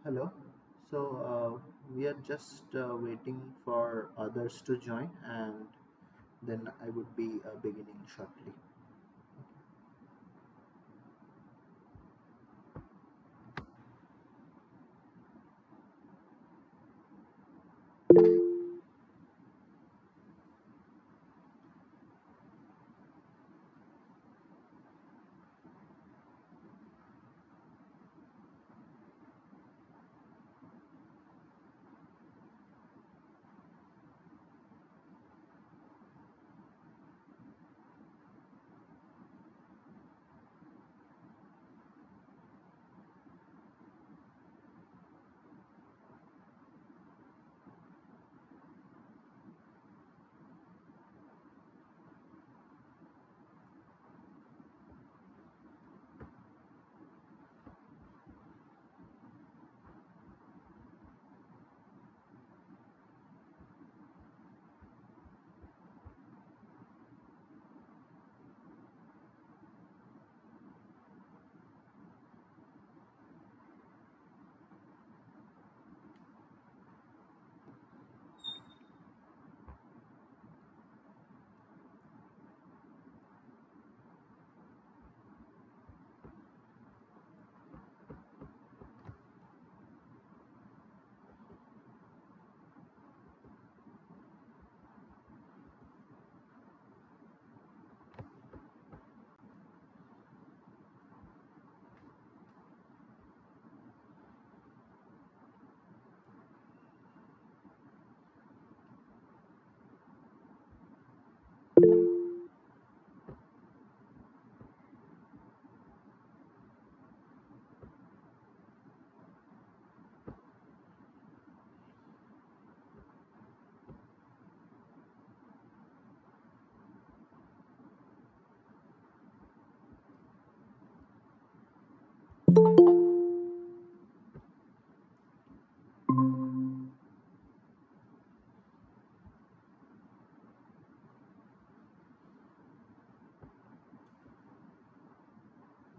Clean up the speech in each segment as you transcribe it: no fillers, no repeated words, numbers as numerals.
Hello. We are just waiting for others to join, and then I would be beginning shortly.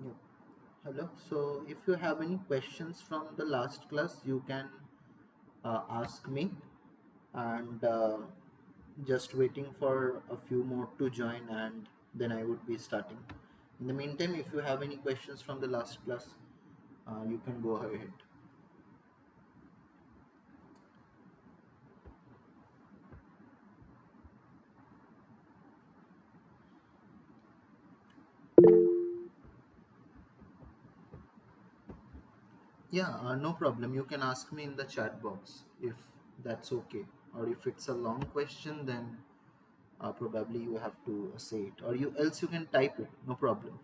Yep. Hello. If you have any questions from the last class, you can ask me, and just waiting for a few more to join, and then I would be starting. In the meantime, if you have any questions from the last class, you can go ahead. Yeah, no problem. You can ask me in the chat box if that's okay. Or if it's a long question, then probably you have to say it. Or you else you can type it. No problem.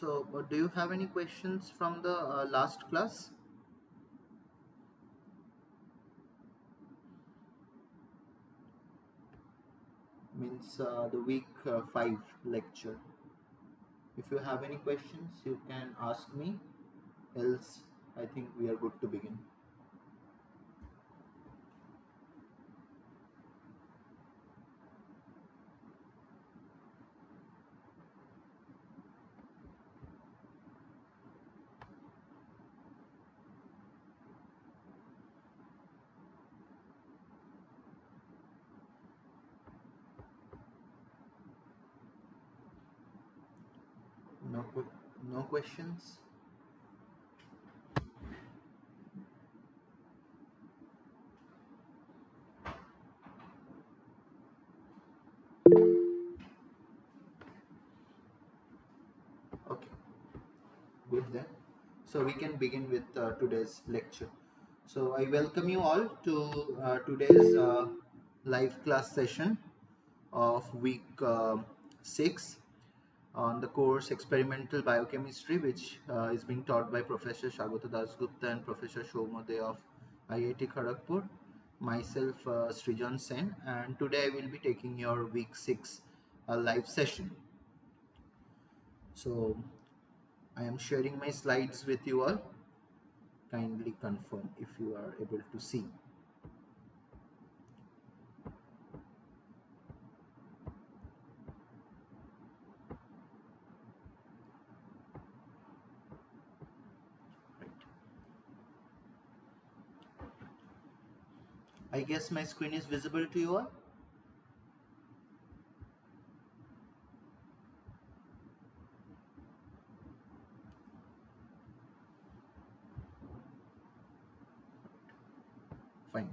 Uh, do you have any questions from the last class? Means the week 5 lecture. If you have any questions, you can ask me. Else, I think we are good to begin. No questions? Okay, good then. So we can begin with today's lecture. So I welcome you all to today's live class session of week 6 on the course Experimental Biochemistry, which is being taught by Professor Shagota Dasgupta and Professor Shomode of IIT Kharagpur, myself Srijan Sen, and today I will be taking your week 6 live session. So I am sharing my slides with you all. Kindly confirm if you are able to see. Right. I guess my screen is visible to you all. Fine.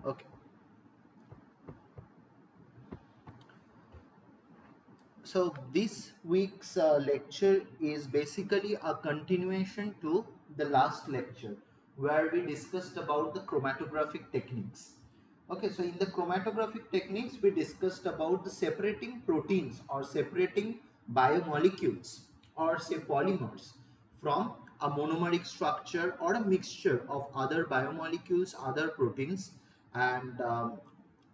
Okay. So this week's lecture is basically a continuation to the last lecture where we discussed about the chromatographic techniques. Okay, so in the chromatographic techniques we discussed about the separating proteins or separating biomolecules or say polymers from a monomeric structure or a mixture of other biomolecules, other proteins, and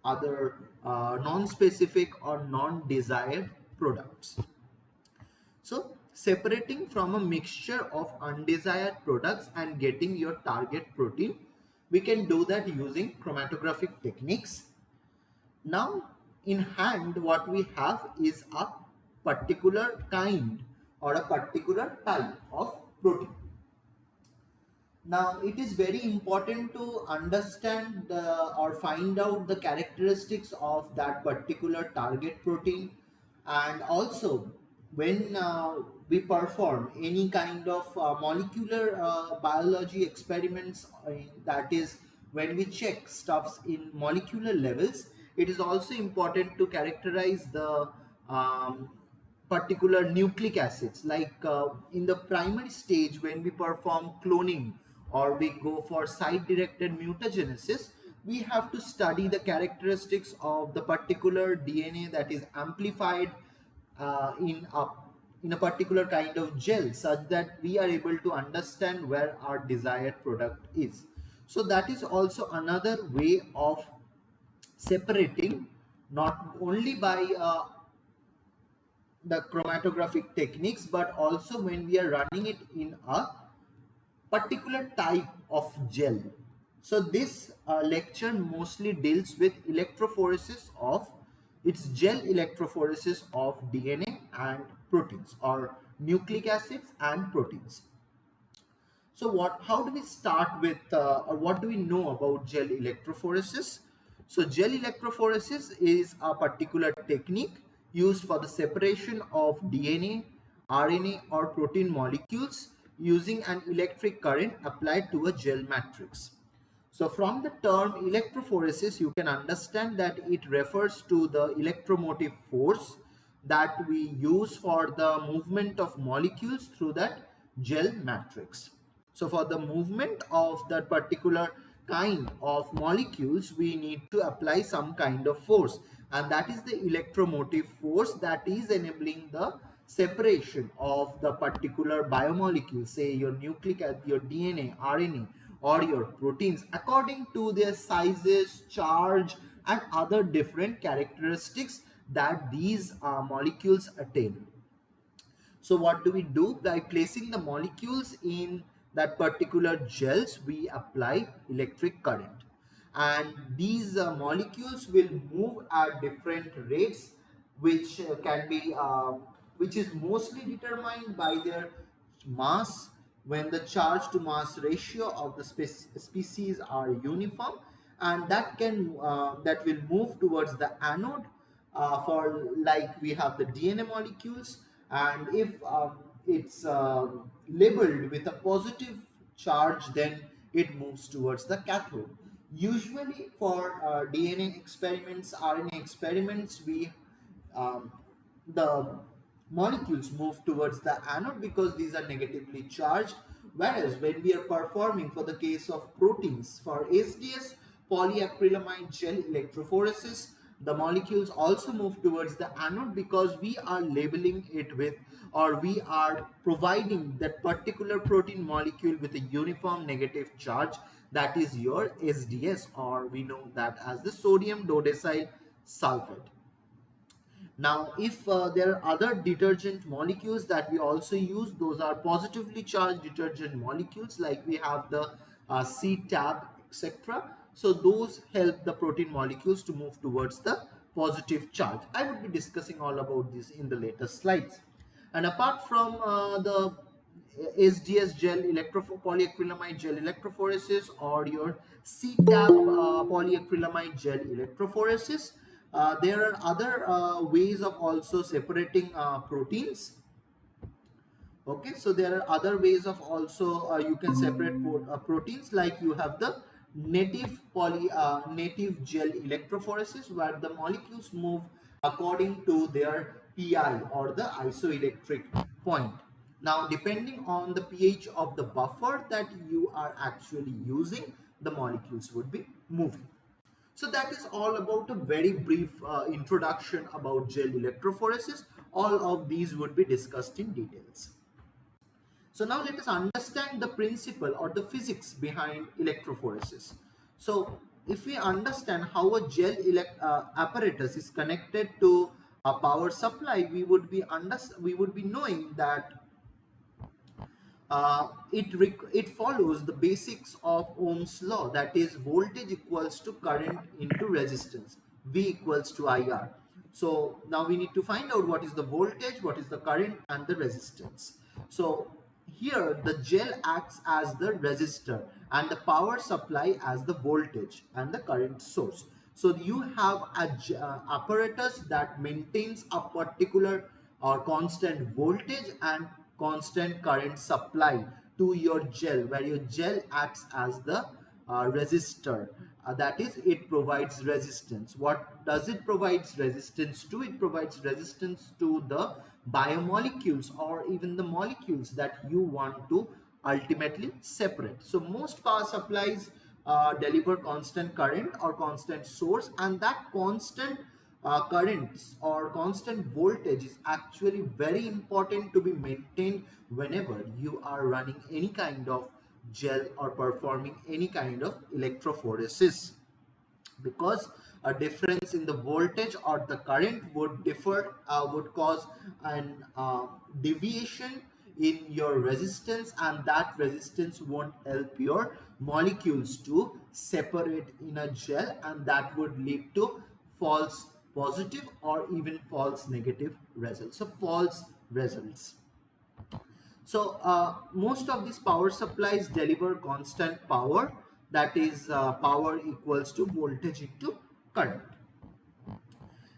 other non-specific or non-desired products. So separating from a mixture of undesired products and getting your target protein, we can do that using chromatographic techniques. Now in hand what we have is a particular kind or a particular type of protein. Now, it is very important to understand or find out the characteristics of that particular target protein, and also when we perform any kind of molecular biology experiments, that is when we check stuffs in molecular levels, it is also important to characterize the particular nucleic acids, like in the primary stage when we perform cloning or we go for site directed mutagenesis, we have to study the characteristics of the particular DNA that is amplified in a particular kind of gel, such that we are able to understand where our desired product is. So that is also another way of separating, not only by the chromatographic techniques, but also when we are running it in a particular type of gel. So this lecture mostly deals with electrophoresis of its gel electrophoresis of DNA and proteins, or nucleic acids and proteins. So how do we start with, or what do we know about gel electrophoresis? So gel electrophoresis is a particular technique used for the separation of DNA, RNA or protein molecules using an electric current applied to a gel matrix. So from the term electrophoresis, you can understand that it refers to the electromotive force that we use for the movement of molecules through that gel matrix. So for the movement of that particular kind of molecules, we need to apply some kind of force, and that is the electromotive force that is enabling the separation of the particular biomolecule, say your nucleic acid, your DNA, RNA, or your proteins, according to their sizes, charge, and other different characteristics that these molecules attain. So what do we do? By placing the molecules in that particular gels, we apply electric current. And these molecules will move at different rates, which which is mostly determined by their mass, when the charge to mass ratio of the species are uniform, and that will move towards the anode, for like we have the DNA molecules, and if it's labeled with a positive charge, then it moves towards the cathode. Usually for DNA experiments, RNA experiments, we the molecules move towards the anode because these are negatively charged, whereas when we are performing for the case of proteins for SDS, polyacrylamide gel electrophoresis, the molecules also move towards the anode because we are labeling it with, or we are providing that particular protein molecule with a uniform negative charge, that is your SDS, or we know that as the sodium dodecyl sulfate. Now, if there are other detergent molecules that we also use, those are positively charged detergent molecules, like we have the C-tab, etc. So those help the protein molecules to move towards the positive charge. I would be discussing all about this in the later slides. And apart from the SDS gel polyacrylamide gel electrophoresis, or your C-tab polyacrylamide gel electrophoresis, there are other ways of also separating proteins. Okay, so there are other ways of also you can separate proteins, like you have the native gel electrophoresis, where the molecules move according to their pi, or the isoelectric point. Now, depending on the pH of the buffer that you are actually using, the molecules would be moving. So that is all about a very brief introduction about gel electrophoresis. All of these would be discussed in details. So now let us understand the principle or the physics behind electrophoresis. So if we understand how a gel apparatus is connected to a power supply, we would be knowing that it follows the basics of Ohm's law, that is voltage equals to current into resistance, V equals to IR. So now we need to find out what is the voltage, what is the current, and the resistance. So here the gel acts as the resistor and the power supply as the voltage and the current source. So you have a apparatus that maintains a particular or constant voltage and constant current supply to your gel, where your gel acts as the resistor. That is, it provides resistance. What does it provides resistance to? It provides resistance to the biomolecules, or even the molecules that you want to ultimately separate. So most power supplies deliver constant current or constant source, and that constant currents or constant voltage is actually very important to be maintained whenever you are running any kind of gel or performing any kind of electrophoresis, because a difference in the voltage or the current would cause an deviation in your resistance, and that resistance won't help your molecules to separate in a gel, and that would lead to false positive or even false negative results. So false results. So most of these power supplies deliver constant power, that is power equals to voltage into current.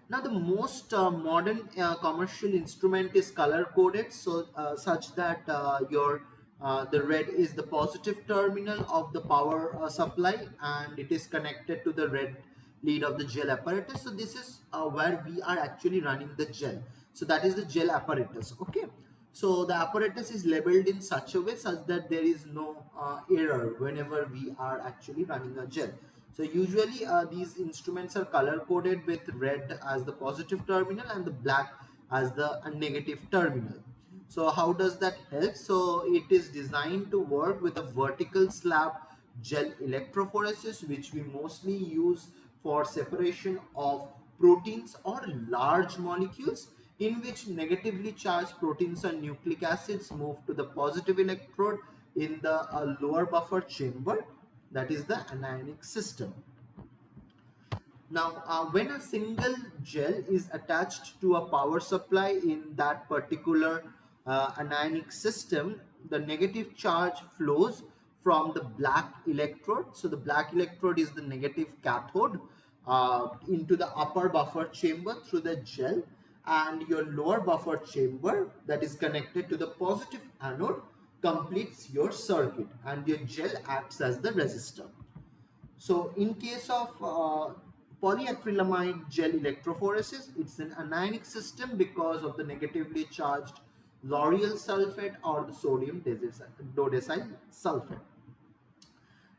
Now the most modern commercial instrument is color coded, so such that the red is the positive terminal of the power supply, and it is connected to the red lead of the gel apparatus. So this is where we are actually running the gel. So that is the gel apparatus. Okay. So the apparatus is labeled in such a way such that there is no error whenever we are actually running a gel. So usually these instruments are color coded with red as the positive terminal and the black as the negative terminal. So how does that help? So it is designed to work with a vertical slab gel electrophoresis, which we mostly use for separation of proteins or large molecules, in which negatively charged proteins and nucleic acids move to the positive electrode in the lower buffer chamber, that is the anionic system. Now, when a single gel is attached to a power supply in that particular anionic system, the negative charge flows from the black electrode. So the black electrode is the negative cathode into the upper buffer chamber through the gel, and your lower buffer chamber that is connected to the positive anode completes your circuit, and your gel acts as the resistor. So in case of polyacrylamide gel electrophoresis, it's an anionic system because of the negatively charged lauryl sulfate or the sodium dodecyl sulfate.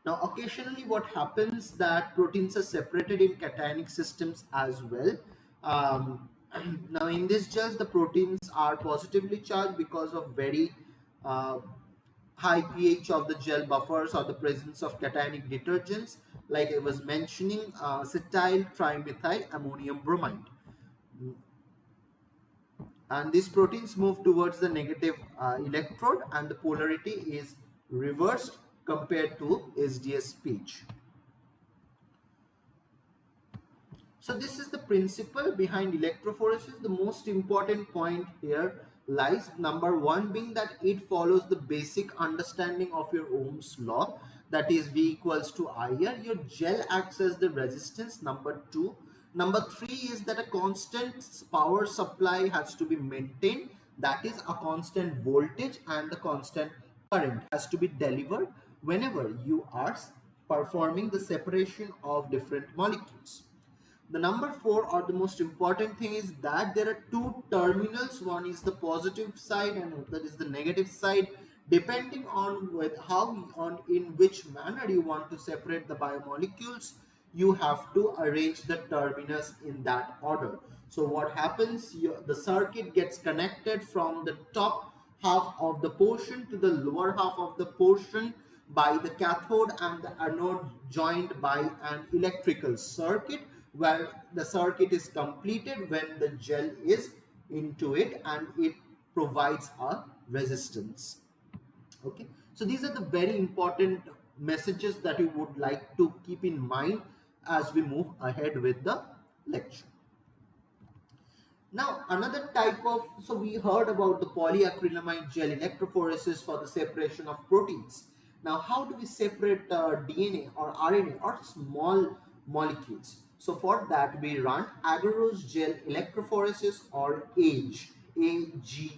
Now, occasionally what happens that proteins are separated in cationic systems as well. Um, Now, in this gels, the proteins are positively charged because of very uh, high pH of the gel buffers or the presence of cationic detergents, like I was mentioning, acetyl trimethyl ammonium bromide. And these proteins move towards the negative electrode, and the polarity is reversed compared to SDS pH. So this is the principle behind electrophoresis. The most important point here lies, number one being that it follows the basic understanding of your Ohm's law, that is V equals to IR. Your gel acts as the resistance, number two. Number three is that a constant power supply has to be maintained, that is a constant voltage, and the constant current has to be delivered whenever you are performing the separation of different molecules. The number four, or the most important thing, is that there are two terminals. One is the positive side and that is the negative side. Depending on with how on in which manner you want to separate the biomolecules, you have to arrange the terminus in that order. So what happens, the circuit gets connected from the top half of the portion to the lower half of the portion by the cathode and the anode joined by an electrical circuit, where the circuit is completed when the gel is into it and it provides a resistance. Okay, so these are the very important messages that you would like to keep in mind as we move ahead with the lecture. Now, another type of, so we heard about the polyacrylamide gel electrophoresis for the separation of proteins. Now, how do we separate DNA or RNA or small molecules? So for that, we run agarose gel electrophoresis, or AGE, AGE,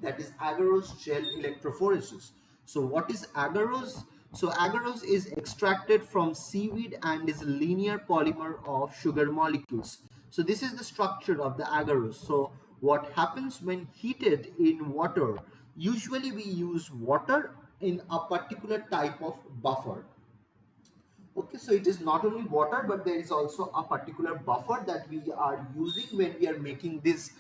that is agarose gel electrophoresis. So what is agarose? So agarose is extracted from seaweed and is a linear polymer of sugar molecules. So this is the structure of the agarose. So what happens when heated in water? Usually we use water in a particular type of buffer. Okay, so it is not only water, but there is also a particular buffer that we are using when we are making these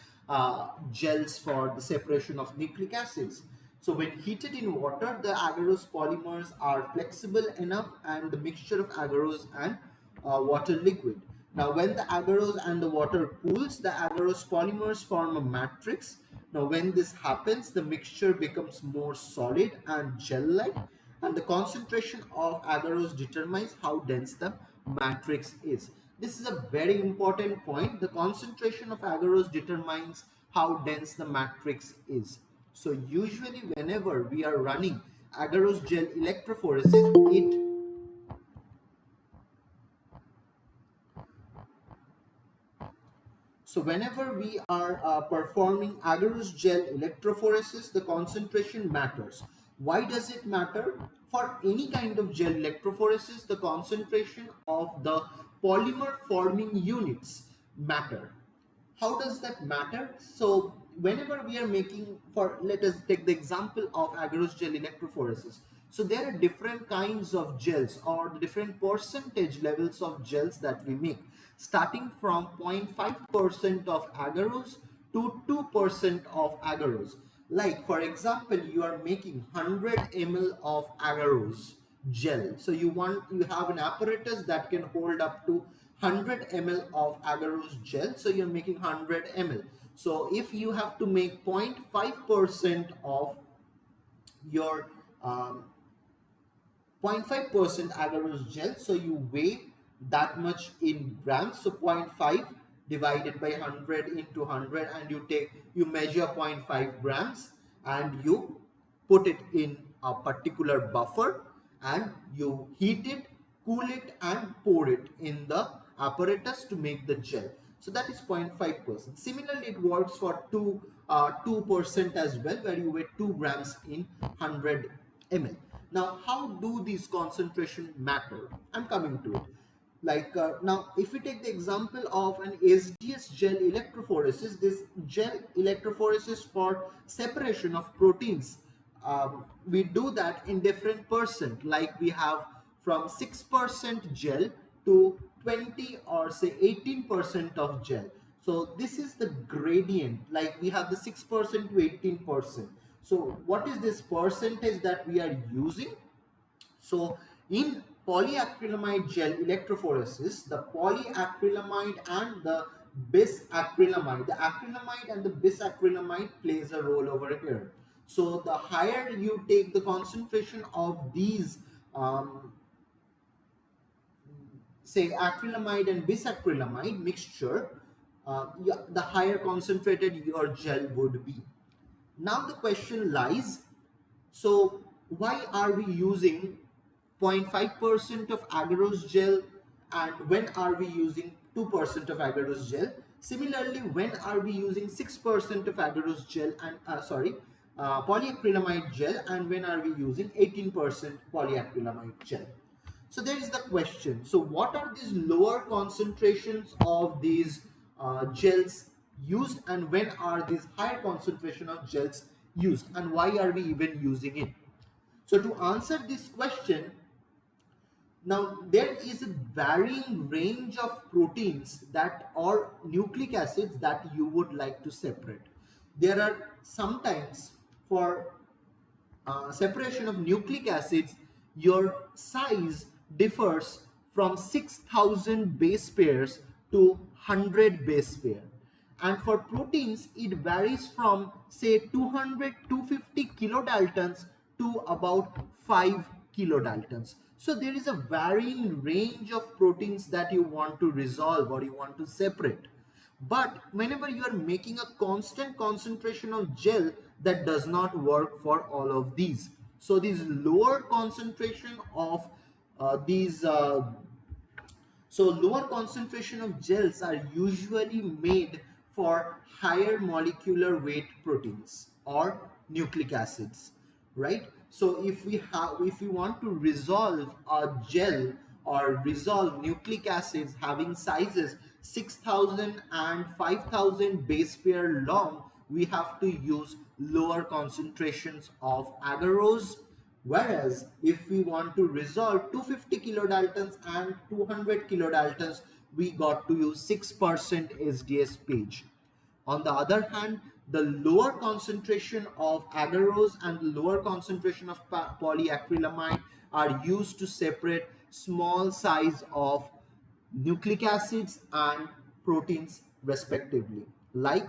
gels for the separation of nucleic acids. So when heated in water, the agarose polymers are flexible enough, and the mixture of agarose and water liquid. Now when the agarose and the water cools, the agarose polymers form a matrix. Now when this happens, the mixture becomes more solid and gel-like, and the concentration of agarose determines how dense the matrix is. This is a very important point. The concentration of agarose determines how dense the matrix is. So usually whenever we are running agarose gel electrophoresis, whenever we are performing agarose gel electrophoresis, the concentration matters. Why does it matter? For any kind of gel electrophoresis, the concentration of the polymer forming units matter. How does that matter? So whenever we are making, for let us take the example of agarose gel electrophoresis. So there are different kinds of gels or the different percentage levels of gels that we make, starting from 0.5% of agarose to 2% of agarose. Like for example, you are making 100 ml of agarose gel. So you have an apparatus that can hold up to 100 ml of agarose gel. So you're making 100 ml. So if you have to make 0.5% of your 0.5% agarose gel, so you weigh that much in grams. So 0.5 divided by 100 into 100, and you measure 0.5 grams and you put it in a particular buffer, and you heat it, cool it, and pour it in the apparatus to make the gel. So that is 0.5%. Similarly, it works for 2% as well, where you weigh 2 grams in 100 ml. Now, how do these concentration matter? I'm coming to it. Like now, if we take the example of an SDS gel electrophoresis, this gel electrophoresis for separation of proteins, we do that in different percent. Like we have from 6% gel to 20 or say 18% of gel. So this is the gradient. Like we have the 6% to 18%. So what is this percentage that we are using? So in polyacrylamide gel electrophoresis, the polyacrylamide and the bisacrylamide, the acrylamide and the bisacrylamide plays a role over here. So the higher you take the concentration of these, say acrylamide and bisacrylamide mixture, the higher concentrated your gel would be. Now the question lies, so why are we using 0.5% of agarose gel, and when are we using 2% of agarose gel? Similarly, when are we using 6% of agarose gel and polyacrylamide gel, and when are we using 18% polyacrylamide gel? So there is the question. So what are these lower concentrations of these gels used, and when are these higher concentration of gels used, and why are we even using it? So to answer this question, now there is a varying range of proteins that or nucleic acids that you would like to separate. There are sometimes for separation of nucleic acids, your size differs from 6,000 base pairs to 100 base pair. And for proteins, it varies from say 200 250 kilodaltons to about 5 kilodaltons. So there is a varying range of proteins that you want to resolve or you want to separate. But whenever you are making a constant concentration of gel, that does not work for all of these. So these lower concentration of these so lower concentration of gels are usually made for higher molecular weight proteins or nucleic acids, right? So if we want to resolve a gel or resolve nucleic acids having sizes 6,000 and 5,000 base pair long, we have to use lower concentrations of agarose. Whereas if we want to resolve 250 kilodaltons and 200 kilodaltons, we got to use 6% SDS page. On the other hand, the lower concentration of agarose and the lower concentration of polyacrylamide are used to separate small size of nucleic acids and proteins respectively. Like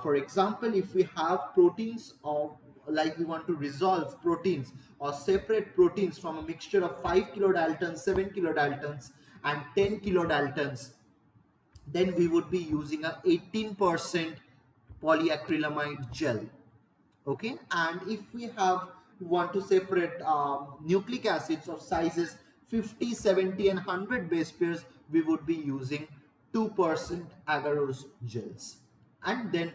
for example, if we have proteins of, like we want to resolve proteins or separate proteins from a mixture of 5 kilodaltons, 7 kilodaltons and 10 kilodaltons, then we would be using a 18% polyacrylamide gel. Okay, and if we want to separate nucleic acids of sizes 50, 70 and 100 base pairs, we would be using 2% agarose gels. And then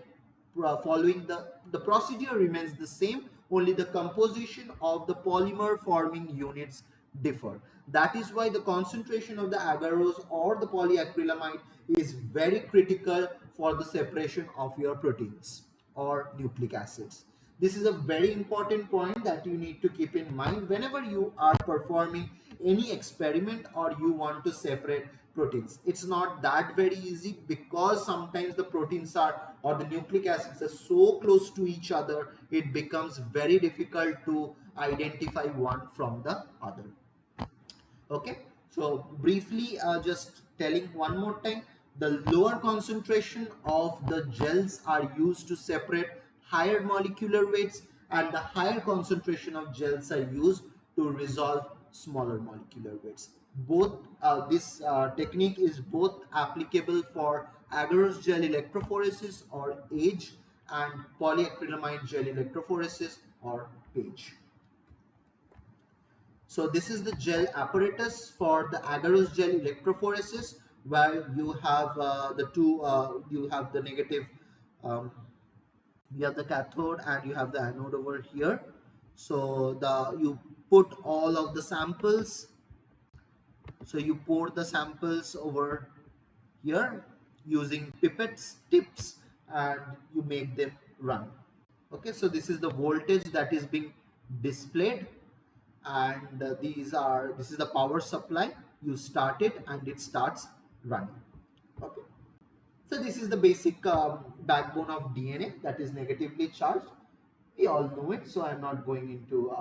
following the procedure remains the same, only the composition of the polymer forming units differ. That is why the concentration of the agarose or the polyacrylamide is very critical for the separation of your proteins or nucleic acids. This is a very important point that you need to keep in mind whenever you are performing any experiment or you want to separate proteins. It's not that very easy because sometimes the proteins are or the nucleic acids are so close to each other, it becomes very difficult to identify one from the other. Okay, so briefly just telling one more time, the lower concentration of the gels are used to separate higher molecular weights, and the higher concentration of gels are used to resolve smaller molecular weights. Both this technique is both applicable for agarose gel electrophoresis or AGE and polyacrylamide gel electrophoresis or PAGE. So this is the gel apparatus for the agarose gel electrophoresis. where you have you have the negative, um, you have the cathode and you have the anode over here. So you put all of the samples, so you pour the samples over here using pipettes tips, and you make them run. Okay, so this is the voltage that is being displayed, and this is the power supply. You start it and it starts running. Okay, so this is the basic backbone of DNA, that is negatively charged. We all know it, so I'm not going into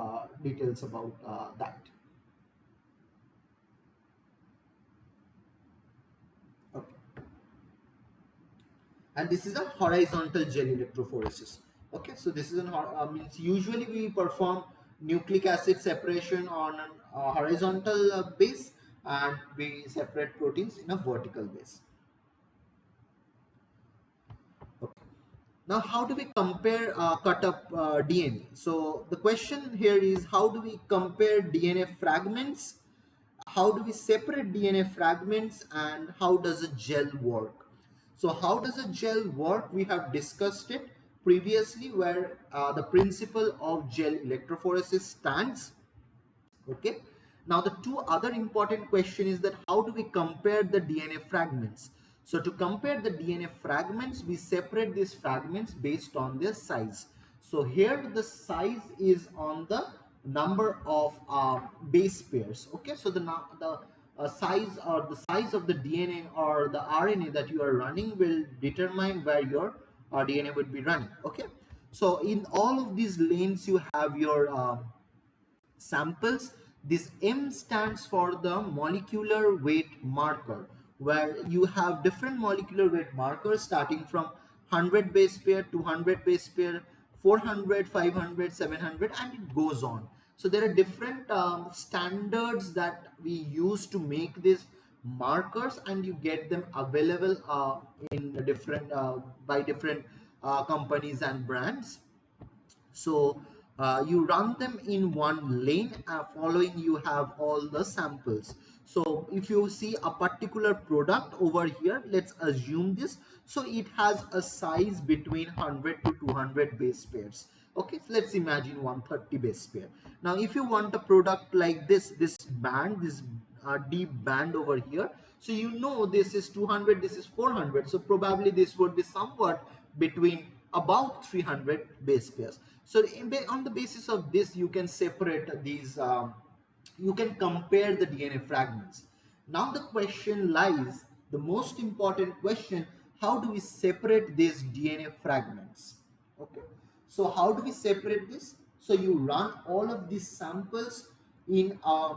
details about that. Okay, and this is a horizontal gel electrophoresis. Okay, so this is means usually we perform nucleic acid separation on a horizontal base, and we separate proteins in a vertical base. Okay. Now, how do we compare cut up DNA? So the question here is, how do we compare DNA fragments? How do we separate DNA fragments, and how does a gel work? So how does a gel work? We have discussed it previously, where the principle of gel electrophoresis stands. Okay, now the two other important question is that how do we compare the DNA fragments? So to compare the DNA fragments, we separate these fragments based on their size. So here the size is on the number of base pairs. Okay, so the size of the DNA or the RNA that you are running will determine where your DNA would be running. Okay, so in all of these lanes you have your samples. This M stands for the molecular weight marker, where you have different molecular weight markers starting from 100 base pair, 200 base pair, 400, 500, 700, and it goes on. So there are different standards that we use to make these markers, and you get them available in different by different companies and brands. So you run them in one lane, following you have all the samples. So if you see a particular product over here, let's assume this, so it has a size between 100 to 200 base pairs. Okay, so let's imagine 130 base pair. Now if you want a product like this band, this deep band over here, so you know this is 200, this is 400, so probably this would be somewhat between about 300 base pairs. So on the basis of this, you can separate these, you can compare the DNA fragments. Now the question lies, the most important question, how do we separate these DNA fragments? Okay, so how do we separate this? So you run all of these samples in a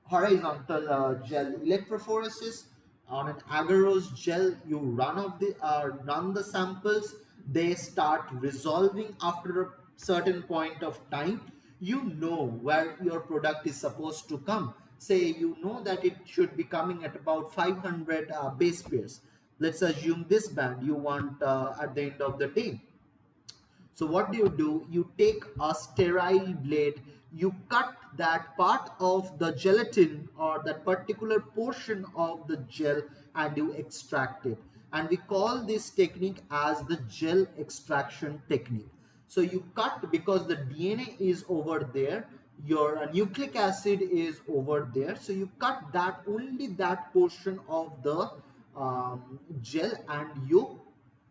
horizontal gel electrophoresis. On an agarose gel, you run the samples. They start resolving after a certain point of time. You know where your product is supposed to come. Say you know that it should be coming at about 500 base pairs. Let's assume this band you want at the end of the day. So what do? You take a sterile blade, you cut that part of the gelatin or that particular portion of the gel, and you extract it. And we call this technique as the gel extraction technique. So you cut, because the DNA is over there, your nucleic acid is over there. So you cut that, only that portion of the gel, and you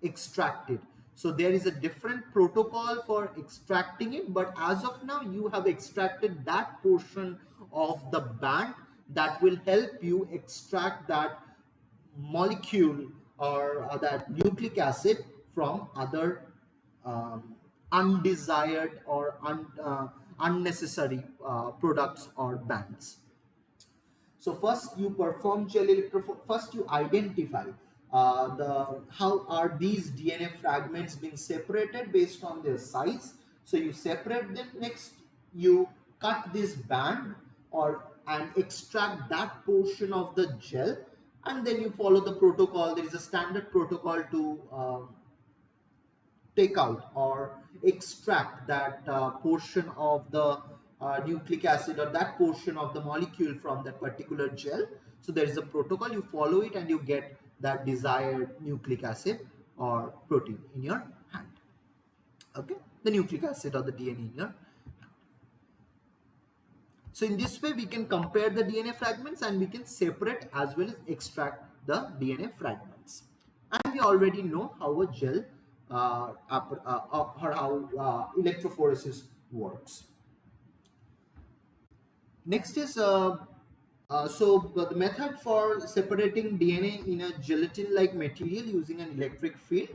extract it. So there is a different protocol for extracting it, but as of now you have extracted that portion of the band that will help you extract that molecule or that nucleic acid from other um, undesired or unnecessary products or bands. So first you perform gel first you identify the how are these DNA fragments being separated based on their size. So you separate them. Next you cut this band or and extract that portion of the gel, and then you follow the protocol. There is a standard protocol to take out or extract that portion of the nucleic acid or that portion of the molecule from that particular gel. So there is a protocol, you follow it and you get that desired nucleic acid or protein in your hand. Okay, the nucleic acid or the DNA in your. So in this way, we can compare the DNA fragments and we can separate as well as extract the DNA fragments. And we already know how a gel or how electrophoresis works. Next is the method for separating DNA in a gelatin-like material using an electric field.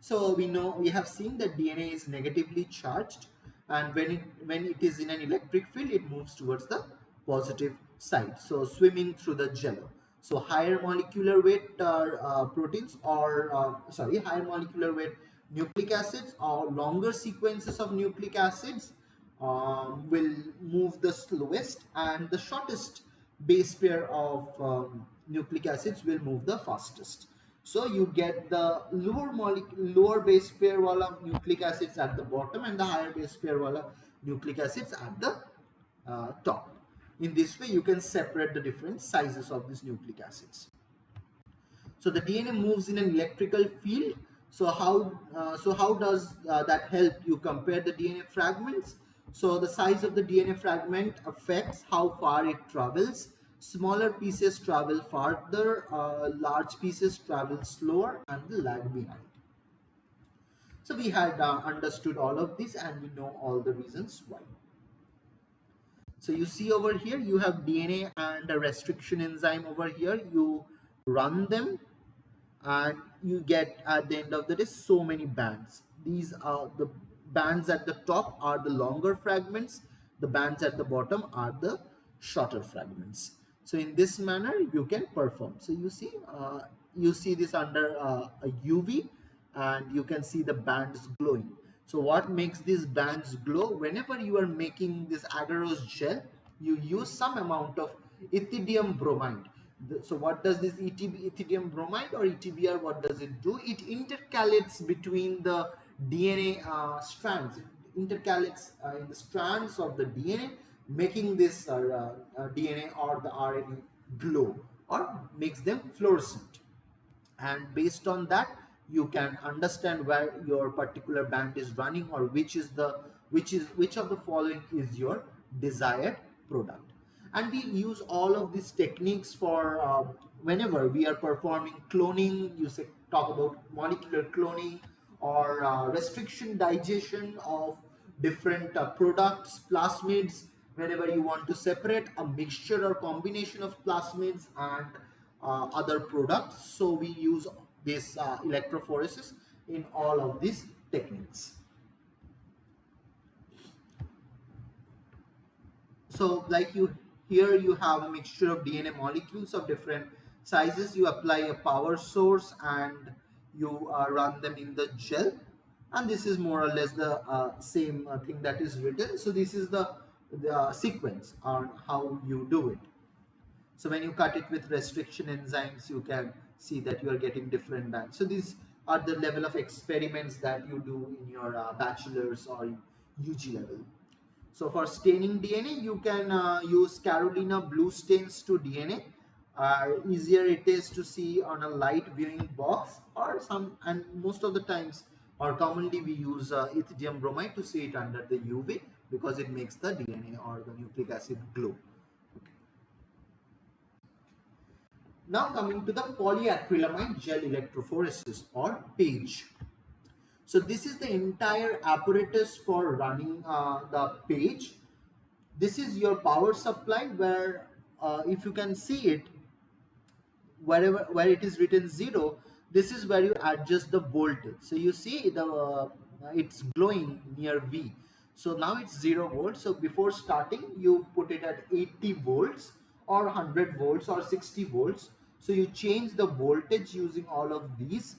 So we have seen that DNA is negatively charged, and when it is in an electric field, it moves towards the positive side. So swimming through the jello. So higher molecular weight proteins or higher molecular weight nucleic acids or longer sequences of nucleic acids will move the slowest, and the shortest base pair of nucleic acids will move the fastest. So you get the lower base pair wala nucleic acids at the bottom and the higher base pair wala nucleic acids at the top. In this way, you can separate the different sizes of these nucleic acids. So the DNA moves in an electrical field. So how does that help you compare the DNA fragments? So the size of the DNA fragment affects how far it travels. Smaller pieces travel farther, large pieces travel slower and lag behind. So we had understood all of this and we know all the reasons why. So you see over here, you have DNA and a restriction enzyme over here. You run them and you get at the end of the day so many bands. These are the bands at the top are the longer fragments, the bands at the bottom are the shorter fragments. So in this manner you can perform. So you see this under a UV and you can see the bands glowing. So what makes these bands glow? Whenever you are making this agarose gel, you use some amount of ethidium bromide. So what does this ethidium bromide or ETBR, what does it do? It intercalates between the DNA strands. It intercalates in the strands of the DNA, making this DNA or the RNA glow or makes them fluorescent. And based on that, you can understand where your particular band is running or which of the following is your desired product. And we use all of these techniques for whenever we are performing cloning. Talk about molecular cloning or restriction digestion of different products, plasmids. Whenever you want to separate a mixture or combination of plasmids and other products, so we use this electrophoresis in all of these techniques. So like here you have a mixture of DNA molecules of different sizes. You apply a power source and you run them in the gel, and this is more or less the same thing that is written. So this is the sequence on how you do it. So when you cut it with restriction enzymes, you can see that you are getting different bands. So these are the level of experiments that you do in your bachelor's or UG level. So for staining DNA, you can use Carolina blue stains to DNA. Easier it is to see on a light viewing box or and most of the times or commonly we use ethidium bromide to see it under the UV because it makes the DNA or the nucleic acid glow. Now coming to the polyacrylamide gel electrophoresis or PAGE. So this is the entire apparatus for running the PAGE. This is your power supply where if you can see it, where it is written 0, this is where you adjust the voltage. So you see it's glowing near V. So now it's 0 volts. So before starting, you put it at 80 volts or 100 volts or 60 volts. So you change the voltage using all of these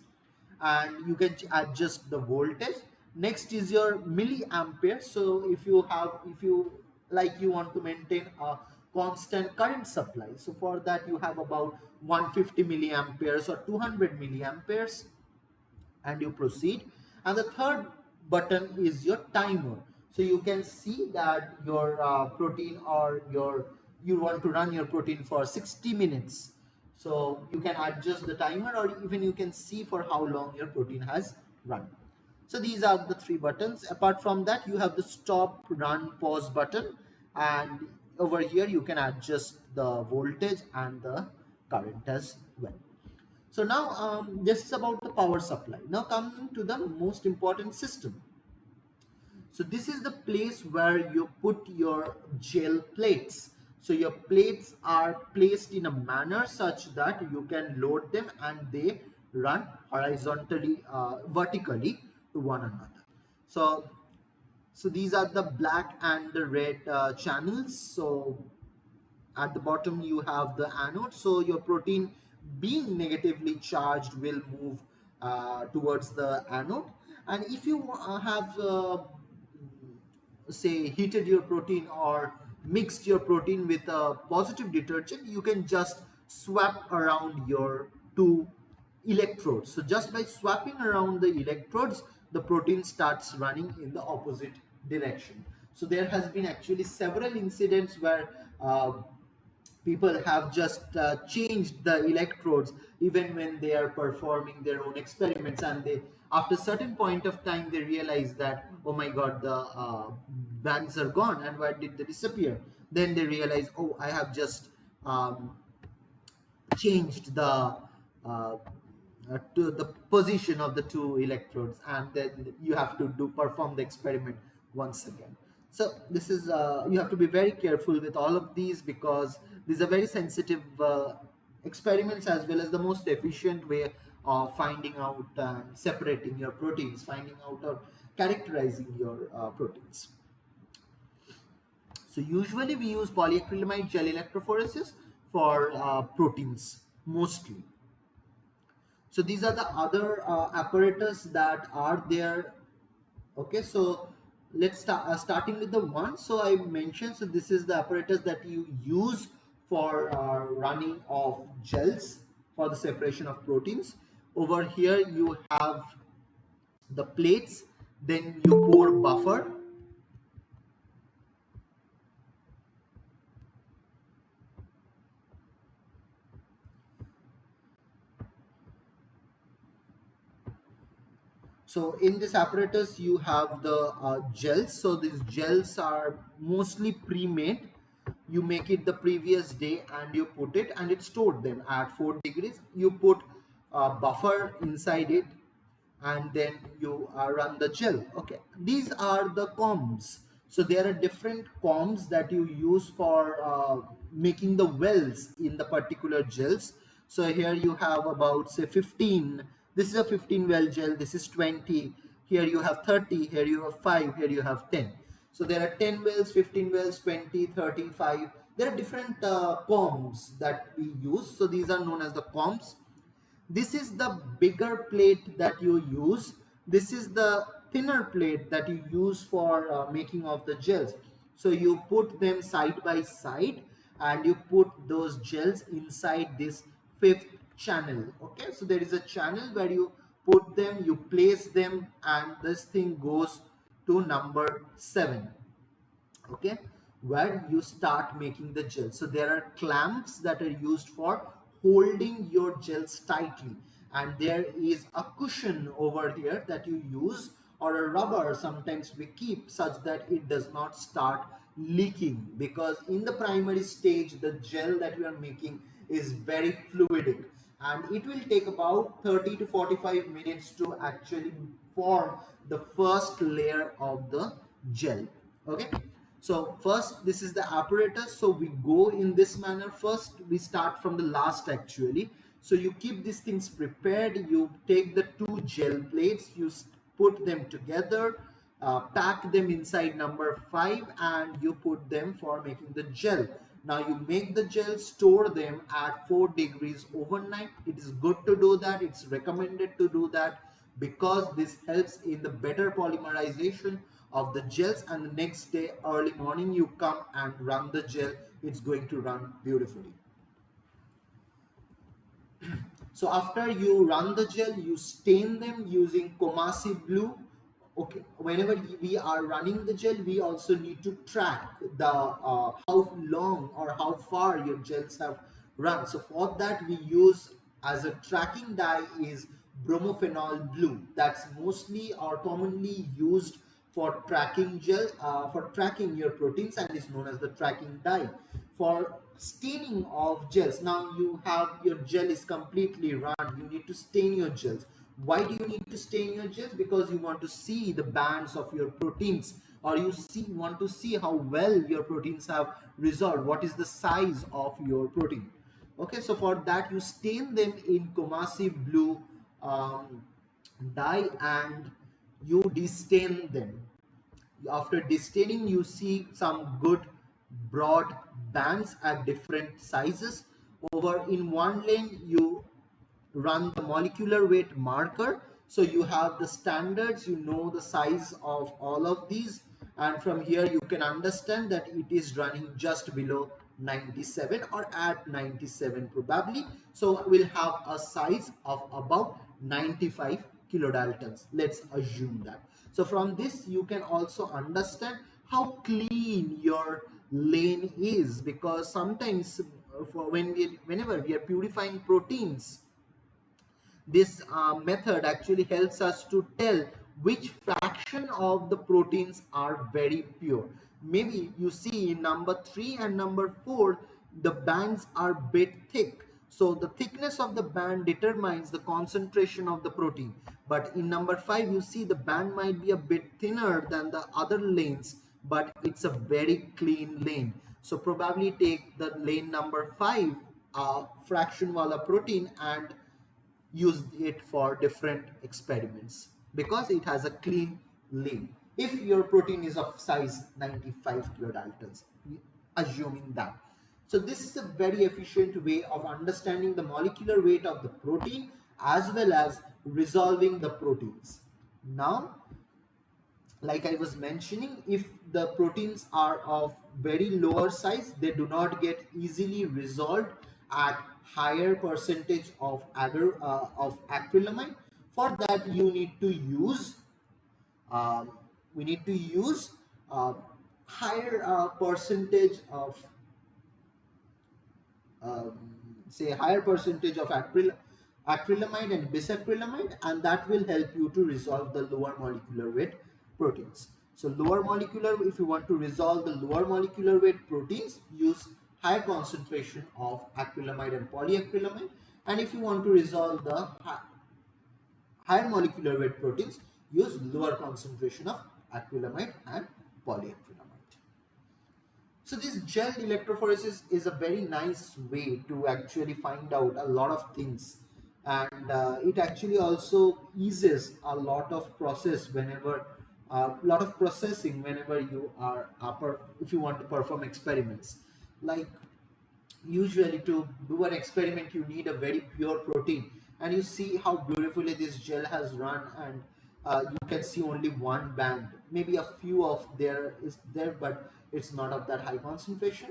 and you can adjust the voltage. Next is your milliampere. So if you want to maintain a constant current supply, so for that you have about 150 milliamperes or 200 milliamperes and you proceed. And the third button is your timer. So you can see that your protein, or you want to run your protein for 60 minutes. So you can adjust the timer, or even you can see for how long your protein has run. So these are the three buttons. Apart from that, you have the stop, run, pause button, and over here you can adjust the voltage and the current as well. So now this is about the power supply. Now coming to the most important system. So this is the place where you put your gel plates. So your plates are placed in a manner such that you can load them and they run horizontally, vertically to one another. So these are the black and the red channels. So at the bottom you have the anode, so your protein being negatively charged will move towards the anode. And if you have say heated your protein or mixed your protein with a positive detergent, you can just swap around your two electrodes. So just by swapping around the electrodes, the protein starts running in the opposite direction. So there has been actually several incidents where people have just changed the electrodes even when they are performing their own experiments, and they, after certain point of time, they realize that, oh my god, the bands are gone, and where did they disappear? Then they realize, oh, I have just um, changed to the position of the two electrodes, and then you have to perform the experiment once again. So this is you have to be very careful with all of these, because these are very sensitive experiments, as well as the most efficient way of finding out and separating your proteins, finding out or characterizing your proteins. So usually we use polyacrylamide gel electrophoresis for proteins mostly. So these are the other apparatus that are there. Okay, so let's start starting with the one. So I mentioned, so this is the apparatus that you use for running of gels for the separation of proteins. Over here you have the plates, then you pour buffer. So in this apparatus you have the gels. So these gels are mostly pre-made. You make it the previous day and you put it, and it stored them at 4 degrees. You put a buffer inside it, and then you run the gel. Okay, these are the combs. So there are different combs that you use for making the wells in the particular gels. So here you have about, say, 15. This is a 15 well gel, this is 20. Here you have 30, here you have 5, here you have 10. So there are 10 wells, 15 wells, 20, 30, 5. There are different combs that we use. So these are known as the combs. This is the bigger plate that you use. This is the thinner plate that you use for making of the gels. So you put them side by side, and you put those gels inside this fifth channel. Okay, so there is a channel where you put them, you place them, and this thing goes to number 7. Okay, where you start making the gel. So there are clamps that are used for holding your gels tightly, and there is a cushion over here that you use, or a rubber sometimes we keep, such that it does not start leaking, because in the primary stage the gel that we are making is very fluidic, and it will take about 30 to 45 minutes to actually form the first layer of the gel. Okay, so first, this is the apparatus. So we go in this manner. First we start from the last actually. So you keep these things prepared. You take the two gel plates, you put them together, pack them inside number 5, and you put them for making the gel. Now you make the gel, store them at 4 degrees overnight. It is good to do that. It's recommended to do that, because this helps in the better polymerization of the gels, and the next day early morning you come and run the gel. It's going to run beautifully. So after you run the gel, you stain them using Comasi blue Okay, whenever we are running the gel, we also need to track the how long or how far your gels have run. So for that we use as a tracking dye is bromophenol blue. That's mostly or commonly used for tracking gel, for tracking your proteins, and is known as the tracking dye. For staining of gels, now you have your gel is completely run, you need to stain your gels. Why do you need to stain your gels? Because you want to see the bands of your proteins, or you want to see how well your proteins have resolved, what is the size of your protein. Okay, so for that you stain them in Comasi blue dye, and you destain them. After destaining, you see some good broad bands at different sizes. Over in one lane you run the molecular weight marker, so you have the standards, you know the size of all of these, and from here you can understand that it is running just below 97 or at 97 probably. So we'll have a size of about 95 kilodaltons, let's assume that. So from this you can also understand how clean your lane is, because sometimes whenever we are purifying proteins, this method actually helps us to tell which fraction of the proteins are very pure. Maybe you see in number 3 and number 4 the bands are bit thick, so the thickness of the band determines the concentration of the protein. But in number 5 you see the band might be a bit thinner than the other lanes, but it's a very clean lane. So probably take the lane number 5 fraction wala protein and use it for different experiments because it has a clean lane. If your protein is of size 95 kilodaltons, assuming that. So this is a very efficient way of understanding the molecular weight of the protein as well as resolving the proteins. Now, like I was mentioning, if the proteins are of very lower size, they do not get easily resolved at higher percentage of acrylamide. For that, you need to use we need to use higher percentage of um, say higher percentage of acrylamide and bisacrylamide, and that will help you to resolve the lower molecular weight proteins. So lower molecular, if you want to resolve the lower molecular weight proteins, use higher concentration of acrylamide and polyacrylamide, and if you want to resolve the higher molecular weight proteins, use lower concentration of acrylamide and polyacrylamide. So this gel electrophoresis is a very nice way to actually find out a lot of things, and it actually also eases a lot of process whenever lot of processing whenever you are if you want to perform experiments. Like usually to do an experiment you need a very pure protein, and you see how beautifully this gel has run, and you can see only one band, maybe a few of there is there, but it's not of that high concentration.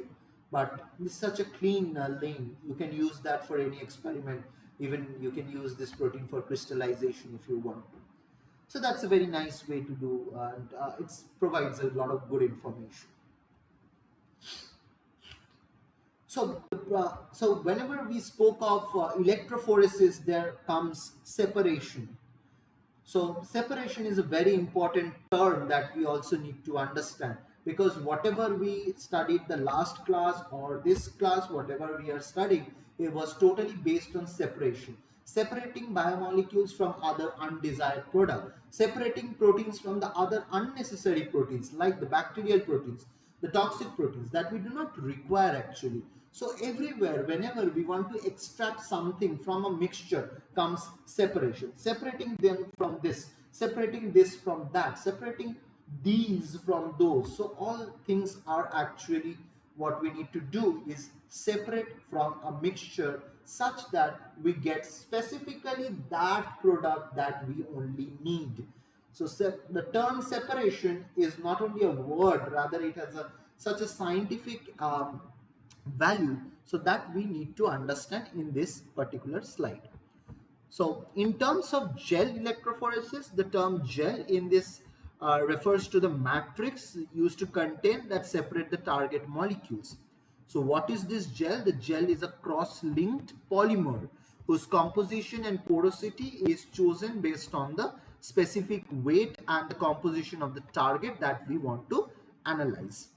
But it's such a clean lane, you can use that for any experiment. Even you can use this protein for crystallization if you want to. So that's a very nice way to do, and it provides a lot of good information. So whenever we spoke of electrophoresis, there comes separation. So separation is a very important term that we also need to understand, because whatever we studied the last class or this class, whatever we are studying, it was totally based on separation. Separating biomolecules from other undesired product, separating proteins from the other unnecessary proteins like the bacterial proteins, the toxic proteins that we do not require actually. So everywhere, whenever we want to extract something from a mixture, comes separation. Separating them from this, separating this from that, separating these from those. So all things are actually what we need to do is separate from a mixture such that we get specifically that product that we only need. So the term separation is not only a word, rather it has such a scientific value, so that we need to understand in this particular slide. So in terms of gel electrophoresis, the term gel in this refers to the matrix used to contain that separate the target molecules. So what is this gel? The gel is a cross-linked polymer whose composition and porosity is chosen based on the specific weight and the composition of the target that we want to analyze.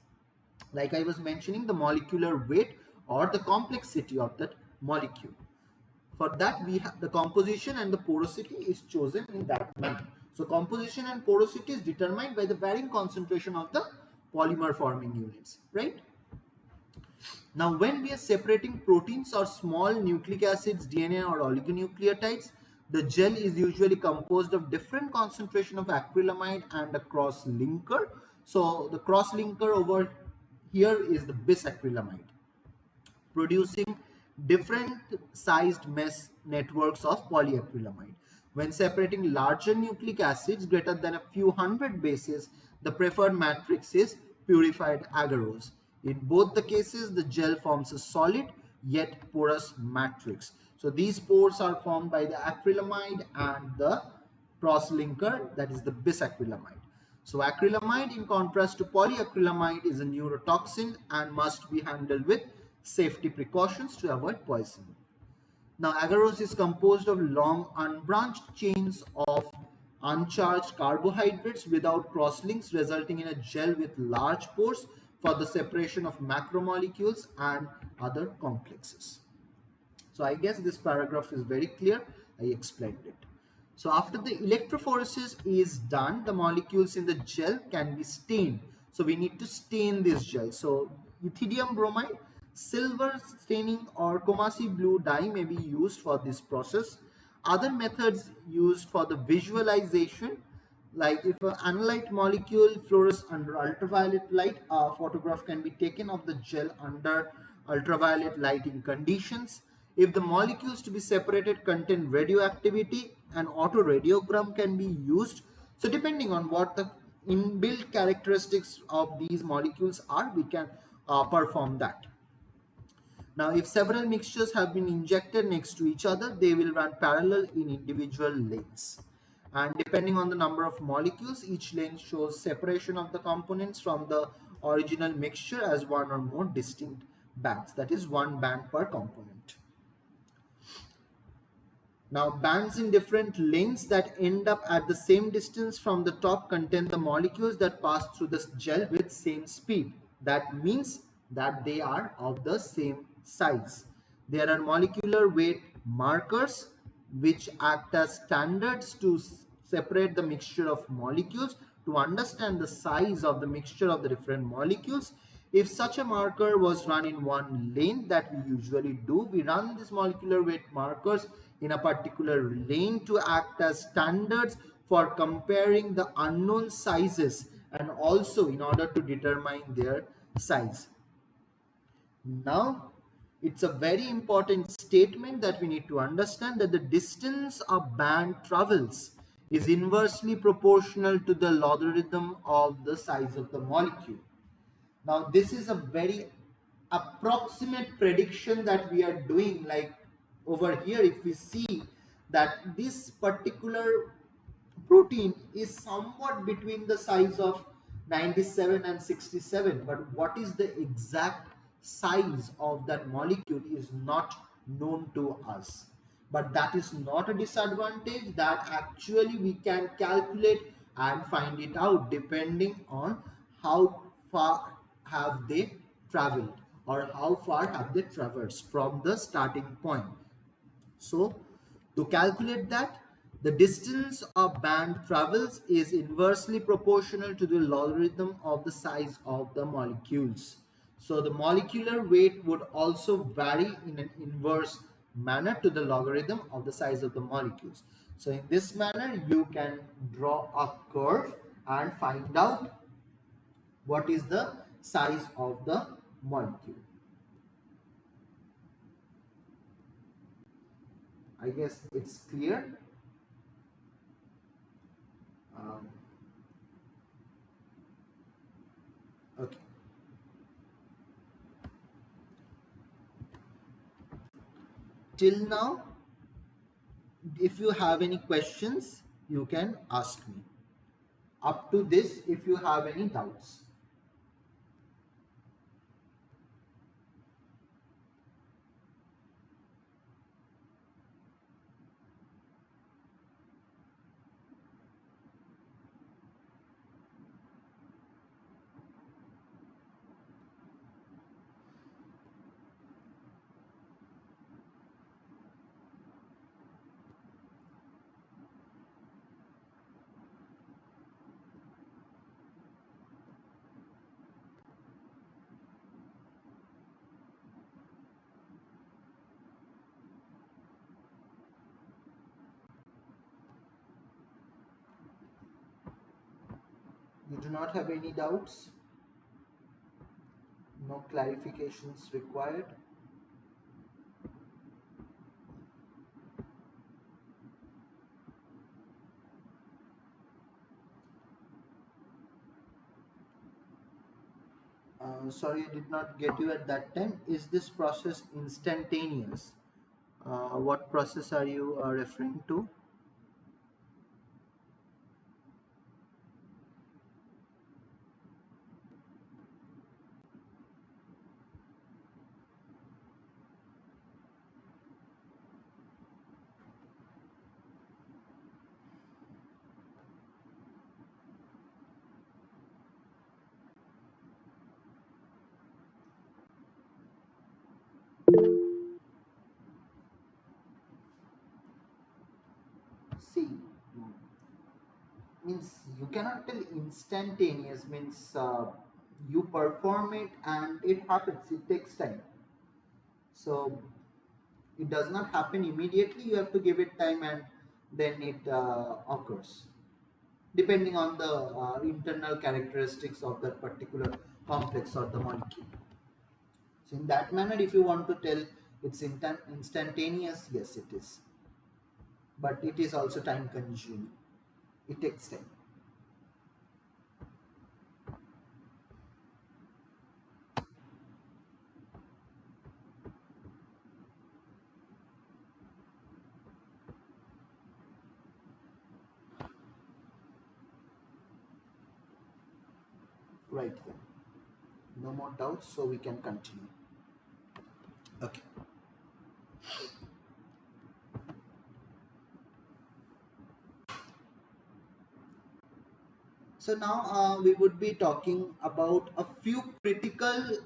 Like I was mentioning, the molecular weight or the complexity of that molecule. For that, we have the composition and the porosity is chosen in that manner. So composition and porosity is determined by the varying concentration of the polymer forming units, right? Now, when we are separating proteins or small nucleic acids, DNA or oligonucleotides, the gel is usually composed of different concentration of acrylamide and a cross linker. So the cross linker over here is the bisacrylamide, producing different sized mesh networks of polyacrylamide. When separating larger nucleic acids greater than a few hundred bases, the preferred matrix is purified agarose. In both the cases, the gel forms a solid yet porous matrix. So these pores are formed by the acrylamide and the cross-linker, that is the bisacrylamide. So acrylamide, in contrast to polyacrylamide, is a neurotoxin and must be handled with safety precautions to avoid poisoning. Now, agarose is composed of long unbranched chains of uncharged carbohydrates without crosslinks, resulting in a gel with large pores for the separation of macromolecules and other complexes. So I guess this paragraph is very clear. I explained it. So after the electrophoresis is done, the molecules in the gel can be stained. So we need to stain this gel. So ethidium bromide, silver staining or Comasi blue dye may be used for this process. Other methods used for the visualization, like if an analyte molecule fluoresces under ultraviolet light, a photograph can be taken of the gel under ultraviolet lighting conditions. If the molecules to be separated contain radioactivity, an autoradiogram can be used. So depending on what the inbuilt characteristics of these molecules are, we can perform that. Now, if several mixtures have been injected next to each other, they will run parallel in individual lanes. And depending on the number of molecules, each lane shows separation of the components from the original mixture as one or more distinct bands. That is one band per component. Now, bands in different lanes that end up at the same distance from the top contain the molecules that pass through the gel with same speed. That means that they are of the same size. There are molecular weight markers which act as standards to separate the mixture of molecules. To understand the size of the mixture of the different molecules, if such a marker was run in one lane, that we usually do, we run these molecular weight markers in a particular lane to act as standards for comparing the unknown sizes and also in order to determine their size. Now, it's a very important statement that we need to understand, that the distance a band travels is inversely proportional to the logarithm of the size of the molecule. Now, this is a very approximate prediction that we are doing. Like over here, if we see that this particular protein is somewhat between the size of 97 and 67, but what is the exact size of that molecule is not known to us. But that is not a disadvantage, that actually we can calculate and find it out depending on how far have they traveled or how far have they traversed from the starting point. So to calculate that, the distance a band travels is inversely proportional to the logarithm of the size of the molecules. So the molecular weight would also vary in an inverse manner to the logarithm of the size of the molecules. So in this manner, you can draw a curve and find out what is the size of the molecule. I guess it's clear. Okay. Till now, if you have any questions, you can ask me. up to this if you have any doubts. You do not have any doubts? No clarifications required? Sorry, I did not get you at that time. Is this process instantaneous? What process are you referring to? See, means you cannot tell instantaneous, means you perform it and it happens, it takes time. So it does not happen immediately, you have to give it time and then it occurs depending on the internal characteristics of that particular complex or the molecule. So in that manner, if you want to tell it's instantaneous, yes it is, but it is also time consuming, it takes time. Right then, no more doubts, so we can continue. Okay. So now we would be talking about a few critical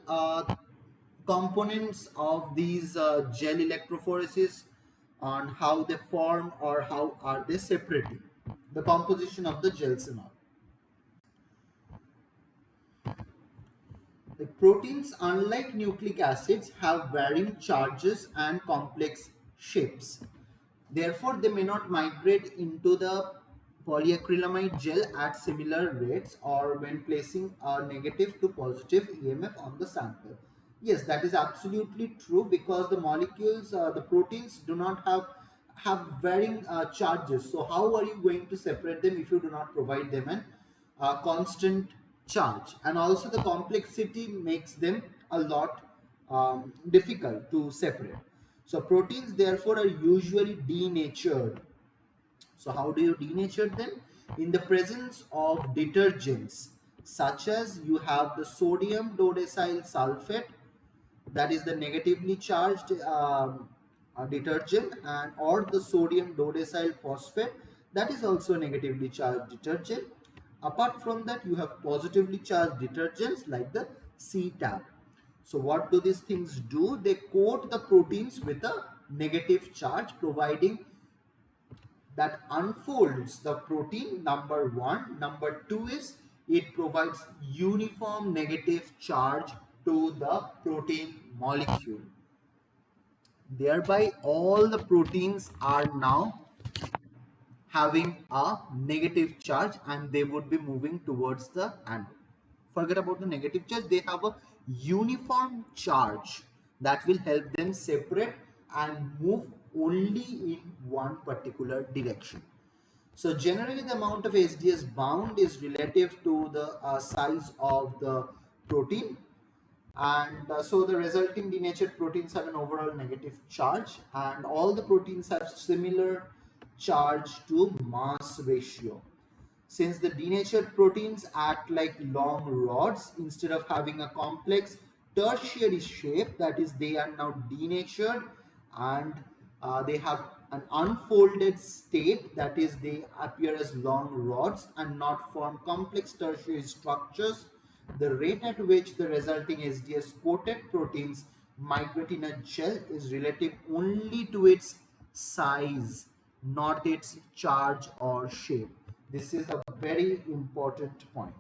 components of these gel electrophoresis, on how they form or how are they separating, the composition of the gels and all. The proteins, unlike nucleic acids, have varying charges and complex shapes. Therefore, they may not migrate into the polyacrylamide gel at similar rates or when placing a negative to positive EMF on the sample. Yes, that is absolutely true, because the molecules, the proteins do not have varying charges. So how are you going to separate them if you do not provide them an constant charge? And also the complexity makes them a lot difficult to separate. So proteins therefore are usually denatured. So how do you denature them? In the presence of detergents, such as you have the sodium dodecyl sulfate, that is the negatively charged detergent, and or the sodium dodecyl phosphate, that is also negatively charged detergent. Apart from that, you have positively charged detergents like the CTAB. So what do these things do? They coat the proteins with a negative charge, providing that unfolds the protein, number one. Number two is it provides uniform negative charge to the protein molecule. Thereby, all the proteins are now having a negative charge and they would be moving towards the anode. Forget about the negative charge, they have a uniform charge that will help them separate and move only in one particular direction. So generally the amount of SDS bound is relative to the size of the protein, and so the resulting denatured proteins have an overall negative charge, and all the proteins have similar charge to mass ratio. since the denatured proteins act like long rods instead of having a complex tertiary shape, that is, they are now denatured and they have an unfolded state, that is, they appear as long rods and not form complex tertiary structures. The rate at which the resulting SDS coated proteins migrate in a gel is relative only to its size, not its charge or shape. This is a very important point.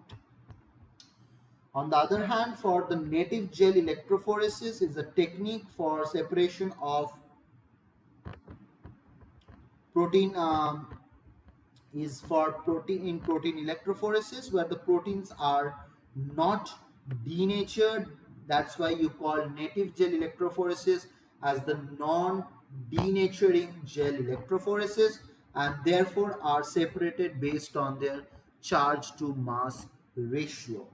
On the other hand, for the native gel, electrophoresis is a technique for separation of protein is for protein electrophoresis, where the proteins are not denatured. That's why you call native gel electrophoresis as the non denaturing gel electrophoresis, and therefore are separated based on their charge to mass ratio.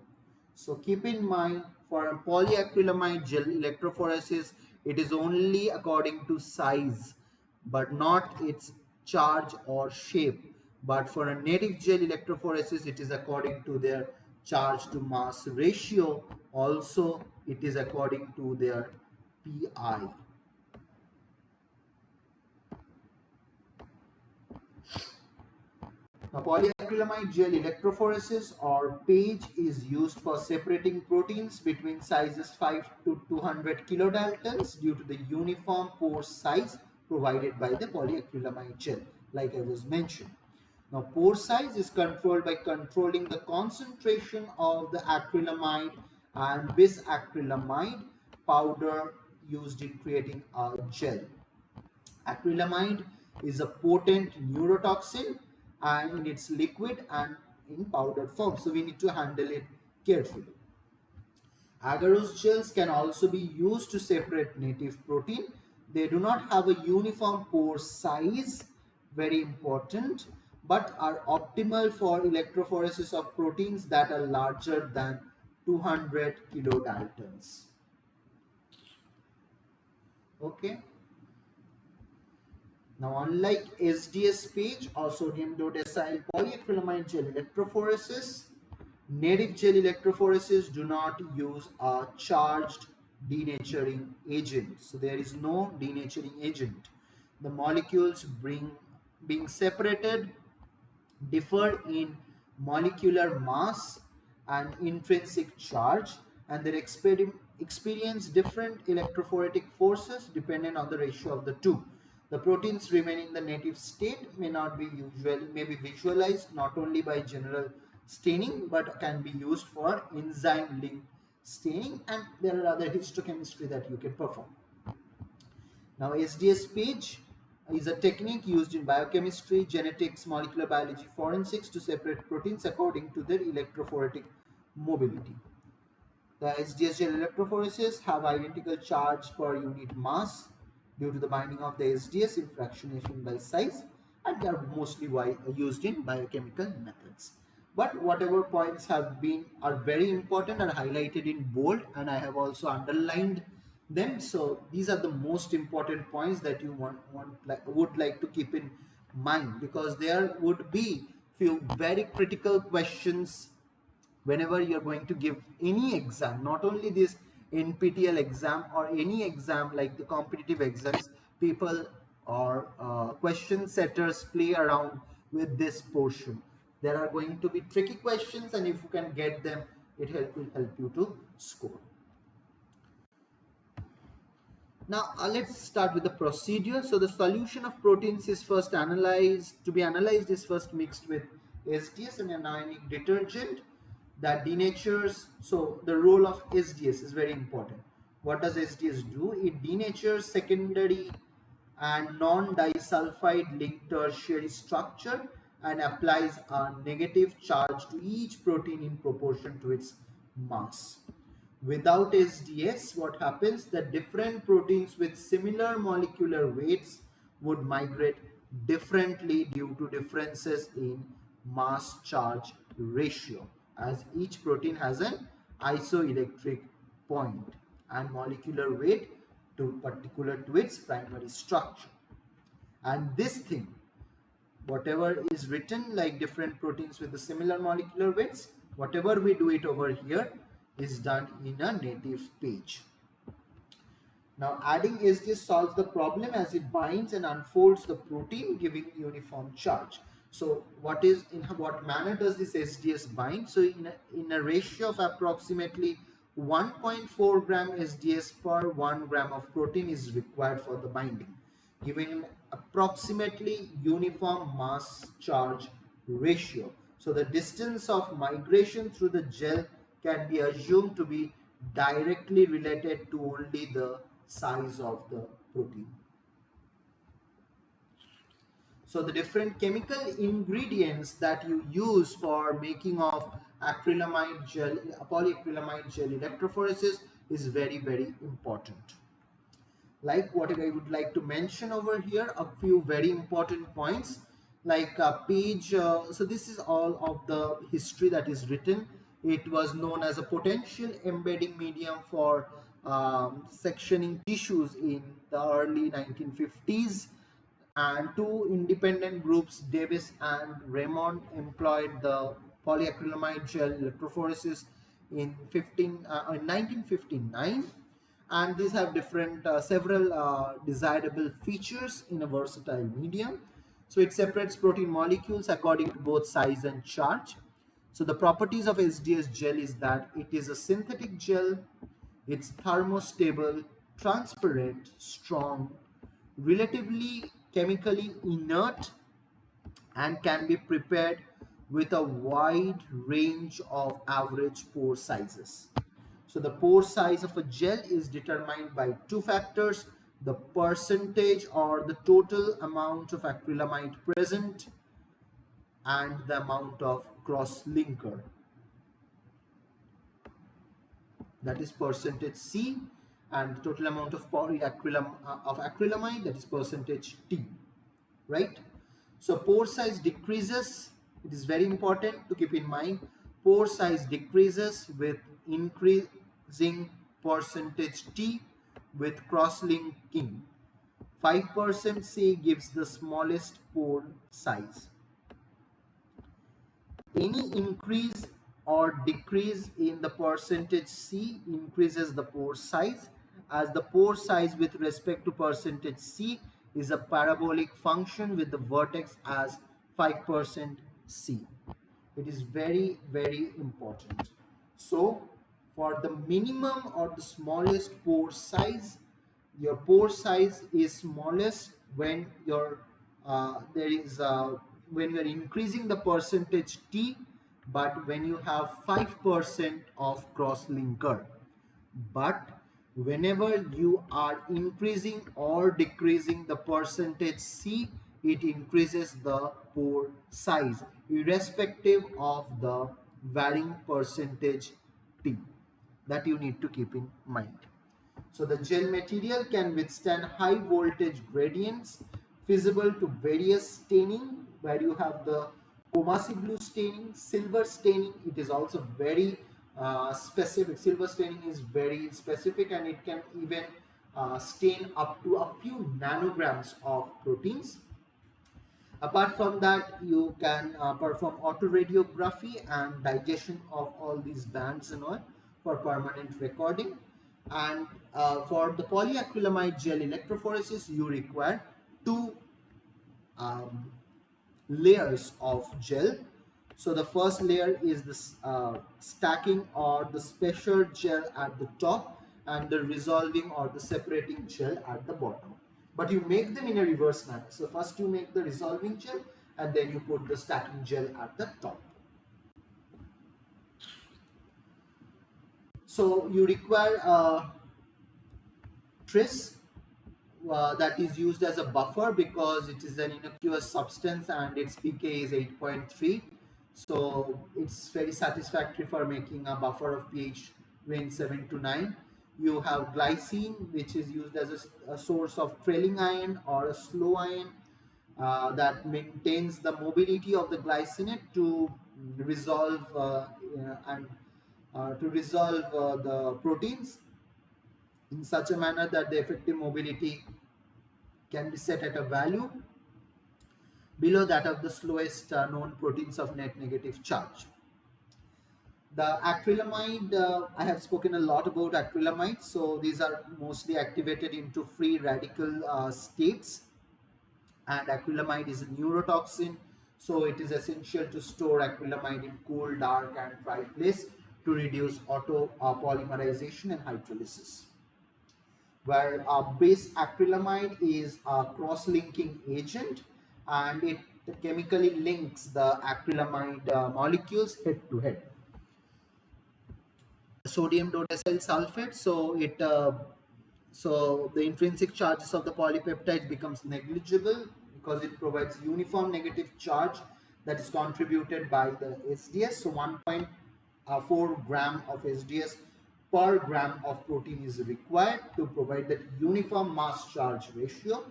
So keep in mind, for a polyacrylamide gel electrophoresis, it is only according to size but not its charge or shape. But for a native gel electrophoresis, it is according to their charge to mass ratio. Also, it is according to their PI. Now, polyacrylamide gel electrophoresis or PAGE is used for separating proteins between sizes 5 to 200 kilodaltons due to the uniform pore size provided by the polyacrylamide gel, like I was mentioned. Now, pore size is controlled by controlling the concentration of the acrylamide and bisacrylamide powder used in creating a gel. Acrylamide is a potent neurotoxin and in its liquid and in powdered form, so we need to handle it carefully. Agarose gels can also be used to separate native protein. They do not have a uniform pore size, very important, but are optimal for electrophoresis of proteins that are larger than 200 kilodaltons. Okay. Now, unlike SDS page or sodium dodecyl polyacrylamide gel electrophoresis, native gel electrophoresis do not use a charged denaturing agent. So there is no denaturing agent. The molecules being separated differ in molecular mass and intrinsic charge, and they experience different electrophoretic forces dependent on the ratio of the two. The proteins remain in the native state may be visualized not only by general staining but can be used for enzyme linked staining, and there are other histochemistry that you can perform. Now, SDS page is a technique used in biochemistry, genetics, molecular biology, forensics to separate proteins according to their electrophoretic mobility. The SDS gel electrophoresis have identical charge per unit mass due to the binding of the SDS in fractionation by size, and they are mostly used in biochemical methods. But whatever points are very important are highlighted in bold, and I have also underlined them. So these are the most important points that you would like to keep in mind, because there would be few very critical questions whenever you're going to give any exam, not only this NPTEL exam or any exam like the competitive exams. People or question setters play around with this portion. There are going to be tricky questions, and if you can get them, it will help you to score. Now, let's start with the procedure. So the solution of proteins is first analyzed. To be analyzed is first mixed with SDS and an ionic detergent that denatures. So the role of SDS is very important. What does SDS do? It denatures secondary and non-disulfide linked tertiary structure and applies a negative charge to each protein in proportion to its mass. Without SDS, what happens? The different proteins with similar molecular weights would migrate differently due to differences in mass charge ratio, as each protein has an isoelectric point and molecular weight particular to its primary structure. And this thing Whatever is written like different proteins with the similar molecular weights, whatever we do it over here is done in a native page. Now adding SDS solves the problem as it binds and unfolds the protein, giving uniform charge. So what manner does this SDS bind? So in a ratio of approximately 1.4 gram SDS per 1 gram of protein is required for the binding, giving an approximately uniform mass charge ratio. So the distance of migration through the gel can be assumed to be directly related to only the size of the protein. So the different chemical ingredients that you use for making of acrylamide gel, polyacrylamide gel electrophoresis is very, very important. Like what I would like to mention over here, a few very important points like so this is all of the history that is written. It was known as a potential embedding medium for sectioning tissues in the early 1950s, and two independent groups, Davis and Raymond, employed the polyacrylamide gel electrophoresis in 1959, and these have different several desirable features in a versatile medium. So it separates protein molecules according to both size and charge. So the properties of SDS gel is that it is a synthetic gel, it's thermostable, transparent, strong, relatively chemically inert, and can be prepared with a wide range of average pore sizes. So the pore size of a gel is determined by two factors: the percentage or the total amount of acrylamide present and the amount of cross-linker, that is percentage C, and the total amount of acrylamide, that is percentage T, right? So pore size decreases. It is very important to keep in mind. Pore size decreases with increasing percentage T with cross-linking. 5% C gives the smallest pore size. Any increase or decrease in the percentage C increases the pore size, as the pore size with respect to percentage C is a parabolic function with the vertex as 5% C. It is very, very important. So for the minimum or the smallest pore size, your pore size is smallest when your when you are increasing the percentage T, but when you have 5% of cross linker. But whenever you are increasing or decreasing the percentage C, it increases the pore size irrespective of the varying percentage T. That you need to keep in mind. So the gel material can withstand high voltage gradients feasible to various staining, where you have the Comasi blue staining, silver staining. It is also very specific. Silver staining is very specific, and it can even stain up to a few nanograms of proteins. Apart from that, you can perform autoradiography and digestion of all these bands and all for permanent recording. And for the polyacrylamide gel electrophoresis, you require two um, layers of gel. So the first layer is this stacking or the special gel at the top, and the resolving or the separating gel at the bottom. But you make them in a reverse manner. So first you make the resolving gel, and then you put the stacking gel at the top. So you require a tris that is used as a buffer because it is an innocuous substance and its pK is 8.3. So it's very satisfactory for making a buffer of pH range 7 to 9. You have glycine, which is used as a source of trailing ion or a slow ion that maintains the mobility of the glycinate to resolve the proteins in such a manner that the effective mobility can be set at a value. below that of the slowest known proteins of net negative charge. The acrylamide, I have spoken a lot about acrylamide. So these are mostly activated into free radical states, and acrylamide is a neurotoxin. So it is essential to store acrylamide in cool, dark and dry place to reduce auto polymerization and hydrolysis. Where base acrylamide is a cross-linking agent, and it chemically links the acrylamide molecules head to head. Sodium dodecyl sulfate, so the intrinsic charges of the polypeptide becomes negligible because it provides uniform negative charge that is contributed by the SDS. So 1.4 gram of SDS per gram of protein is required to provide that uniform mass charge ratio.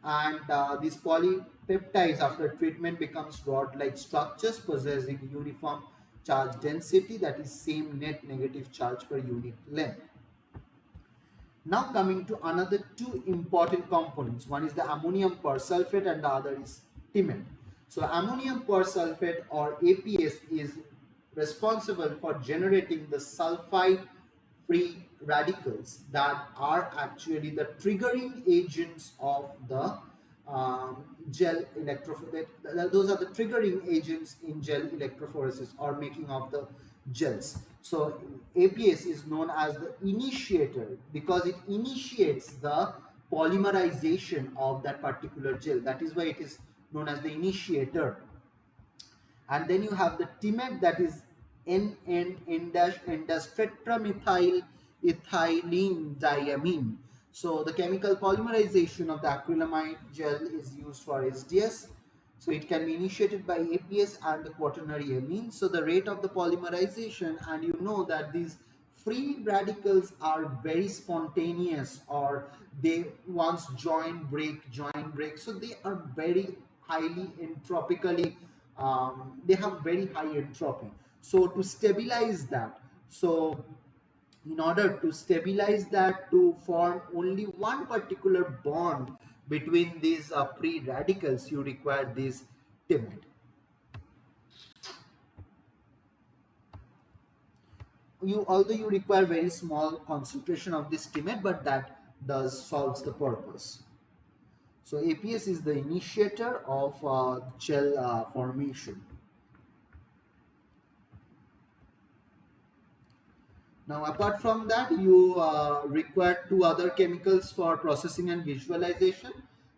And these polypeptides after treatment becomes rod-like structures possessing uniform charge density, that is same net negative charge per unit length. Now coming to another two important components. One is the ammonium persulfate and the other is timid. So ammonium persulfate or APS is responsible for generating the sulfide free radicals that are actually the triggering agents of the gel electrophoresis. Those are the triggering agents in gel electrophoresis or making of the gels. So APS is known as the initiator because it initiates the polymerization of that particular gel. That is why it is known as the initiator. And then you have the TIMET, that is N-tetramethyl ethylene diamine. So the chemical polymerization of the acrylamide gel is used for SDS. So it can be initiated by APS and the quaternary amine. So the rate of the polymerization, and you know that these free radicals are very spontaneous, or they once join break. So they are very highly entropically, they have very high entropy. So to stabilize that, so in order to stabilize that to form only one particular bond between these free radicals, you require this timid. Although you require very small concentration of this timid, but that does solves the purpose. So APS is the initiator of gel formation. Now, apart from that, you require two other chemicals for processing and visualization.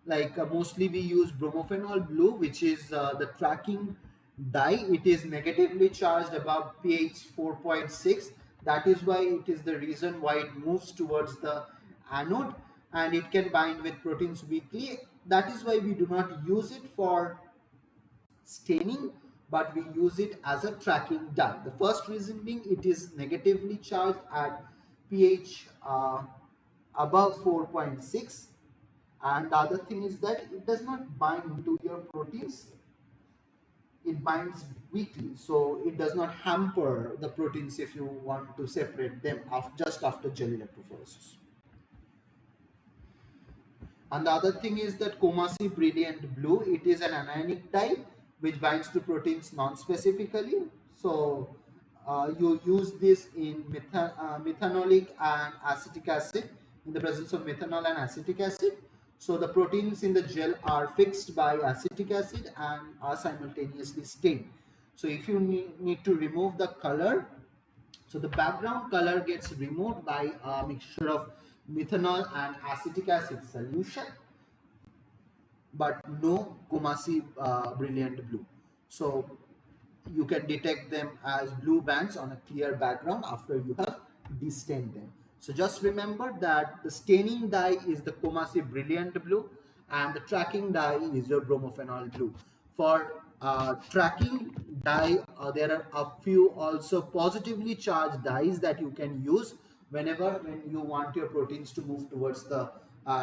Like mostly we use bromophenol blue, which is the tracking dye. It is negatively charged above pH 4.6. That is why it is the reason why it moves towards the anode, and it can bind with proteins weakly. That is why we do not use it for staining, but we use it as a tracking dye. The first reason being it is negatively charged at pH above 4.6, and the other thing is that it does not bind to your proteins. It binds weakly, so it does not hamper the proteins if you want to separate them just after gel electrophoresis. And the other thing is that Comasi Brilliant Blue, it is an anionic dye which binds to proteins non-specifically. So you use this in methanolic and acetic acid, in the presence of methanol and acetic acid. So the proteins in the gel are fixed by acetic acid and are simultaneously stained. So if you need to remove the color, so the background color gets removed by a mixture of methanol and acetic acid solution, but no Kumasi Brilliant Blue. So you can detect them as blue bands on a clear background after you have destained them. So just remember that the staining dye is the Kumasi Brilliant Blue and the tracking dye is your bromophenol blue. For tracking dye, there are a few also positively charged dyes that you can use when you want your proteins to move towards the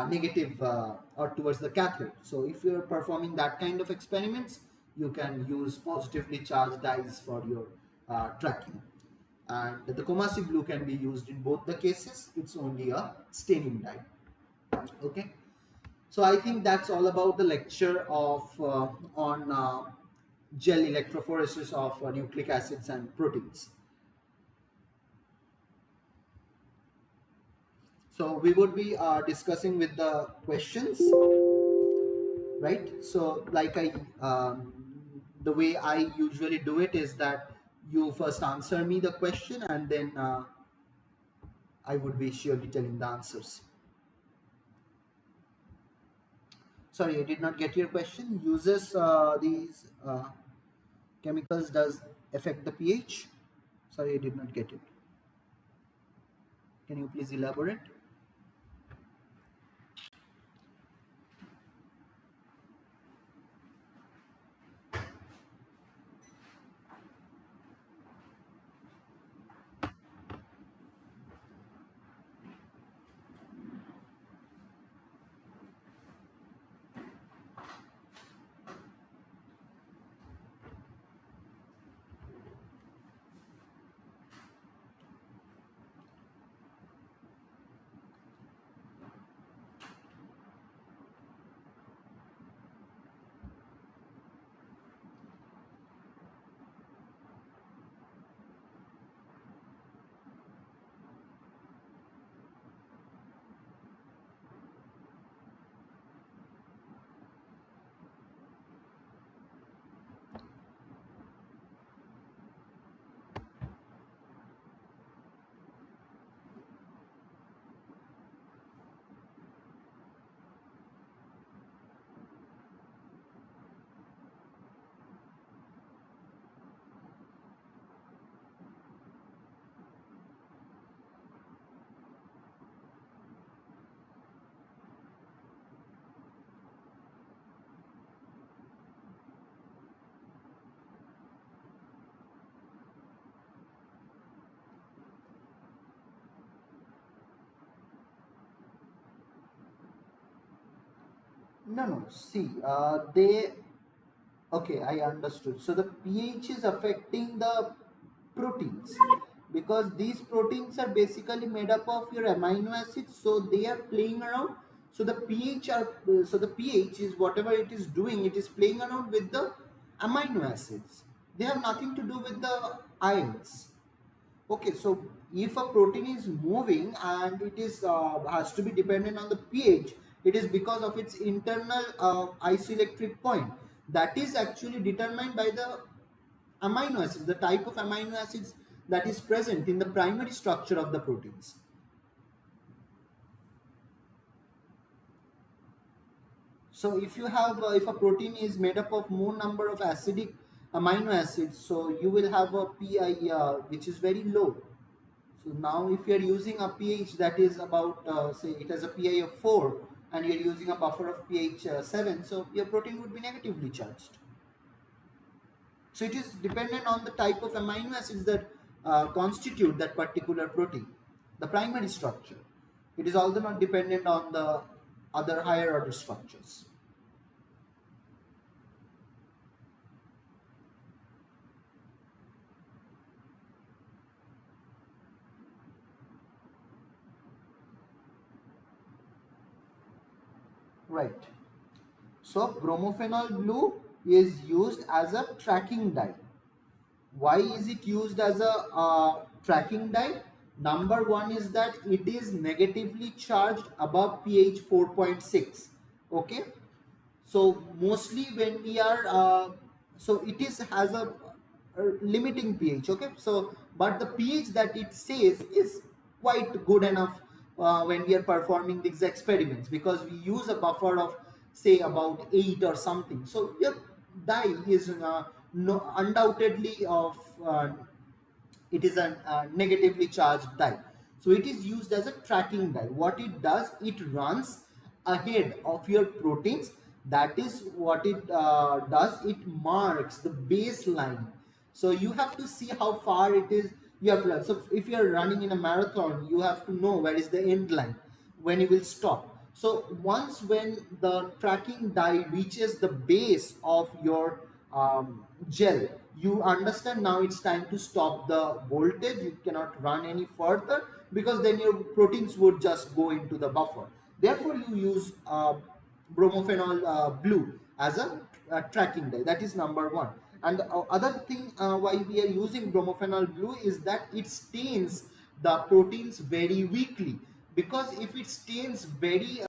negative or towards the cathode. So if you're performing that kind of experiments, you can use positively charged dyes for your tracking. And the Comasi blue can be used in both the cases. It's only a staining dye. Okay. So I think that's all about the lecture of on gel electrophoresis of nucleic acids and proteins. So we would be discussing with the questions, right? So like the way I usually do it is that you first answer me the question, and then I would be surely telling the answers. Sorry, I did not get your question. Uses these chemicals does affect the pH? Sorry, I did not get it. Can you please elaborate? No, no. See, they. Okay, I understood. So the pH is affecting the proteins because these proteins are basically made up of your amino acids. So they are playing around. So the pH are so the pH is whatever it is doing. It is playing around with the amino acids. They have nothing to do with the ions. Okay, so if a protein is moving and it is has to be dependent on the pH, it is because of its internal isoelectric point. That is actually determined by the amino acids, the type of amino acids that is present in the primary structure of the proteins. So if you have, if a protein is made up of more number of acidic amino acids, so you will have a pI which is very low. So now if you are using a pH that is about, say it has a pI of 4 and you are using a buffer of pH 7, so your protein would be negatively charged. So it is dependent on the type of amino acids that constitute that particular protein, the primary structure. It is also not dependent on the other higher order structures. Right. So bromophenol blue is used as a tracking dye. Why is it used as a tracking dye? Number one is that it is negatively charged above pH 4.6. Okay, so mostly when we are so it is has a limiting pH. Okay, so but the pH that it says is quite good enough when we are performing these experiments, because we use a buffer of say about 8 or something. So your dye is no, undoubtedly of it is a negatively charged dye. So it is used as a tracking dye. What it does, it runs ahead of your proteins. That is what it does. It marks the baseline. So you have to see how far it is you have to run. So if you are running in a marathon, you have to know where is the end line, when you will stop. So once when the tracking dye reaches the base of your gel, you understand now it's time to stop the voltage. You cannot run any further because then your proteins would just go into the buffer. Therefore you use bromophenol blue as a tracking dye. That is number one. And the other thing why we are using bromophenol blue is that it stains the proteins very weakly, because if it stains very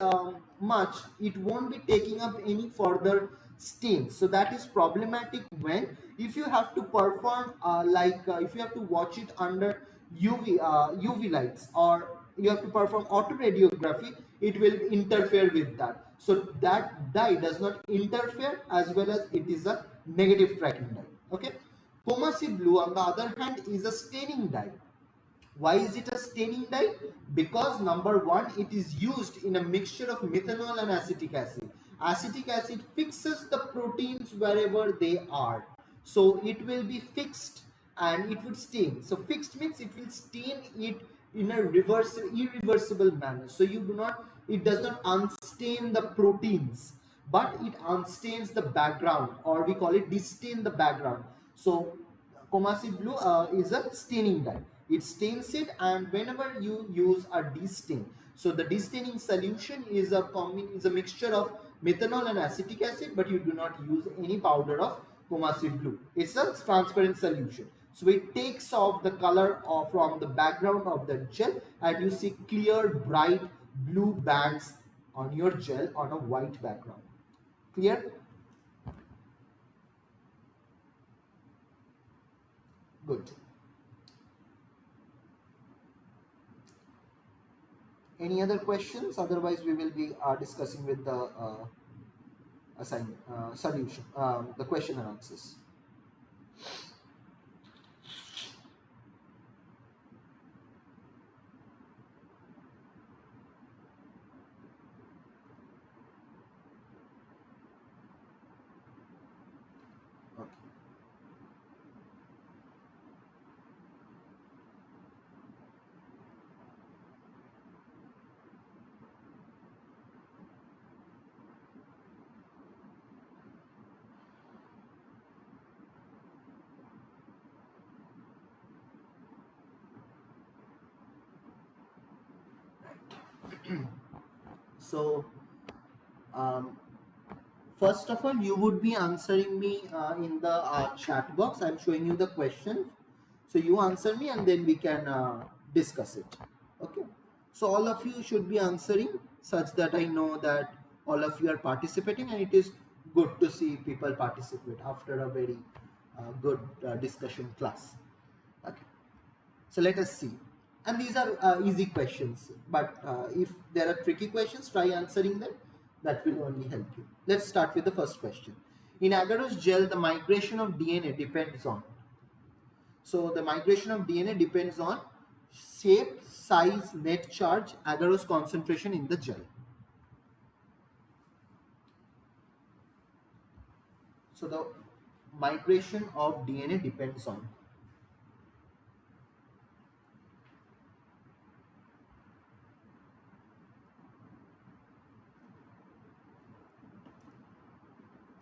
much, it won't be taking up any further stain. So that is problematic when, if you have to perform if you have to watch it under UV lights, or you have to perform autoradiography, it will interfere with that. So that dye does not interfere, as well as it is a negative tracking dye. Okay. Comasi blue on the other hand is a staining dye. Why is it a staining dye? Because number one, it is used in a mixture of methanol and acetic acid. Acetic acid fixes the proteins wherever they are. So it will be fixed and it would stain. So fixed means it will stain it in a irreversible manner. So it does not unstain the proteins, but it unstains the background, or we call it destain the background. So Comasi blue is a staining dye. It stains it, and whenever you use a destain, so the destaining solution is a mixture of methanol and acetic acid, but you do not use any powder of Comasi blue. It's a transparent solution. So it takes off the color from the background of the gel, and you see clear, bright blue bands on your gel on a white background. Clear? Good. Any other questions? Otherwise, we will be discussing with the solution, the question and answers. Okay. So, um, first of all, you would be answering me in the chat box. I'm showing you the question. So you answer me and then we can discuss it. Okay. So all of you should be answering such that I know that all of you are participating, and it is good to see people participate after a very good discussion class. Okay. So let us see. And these are easy questions, but if there are tricky questions, try answering them. That will only help you. Let's start with the first question. In agarose gel, the migration of DNA depends on. So the migration of DNA depends on shape, size, net charge, agarose concentration in the gel. So the migration of DNA depends on.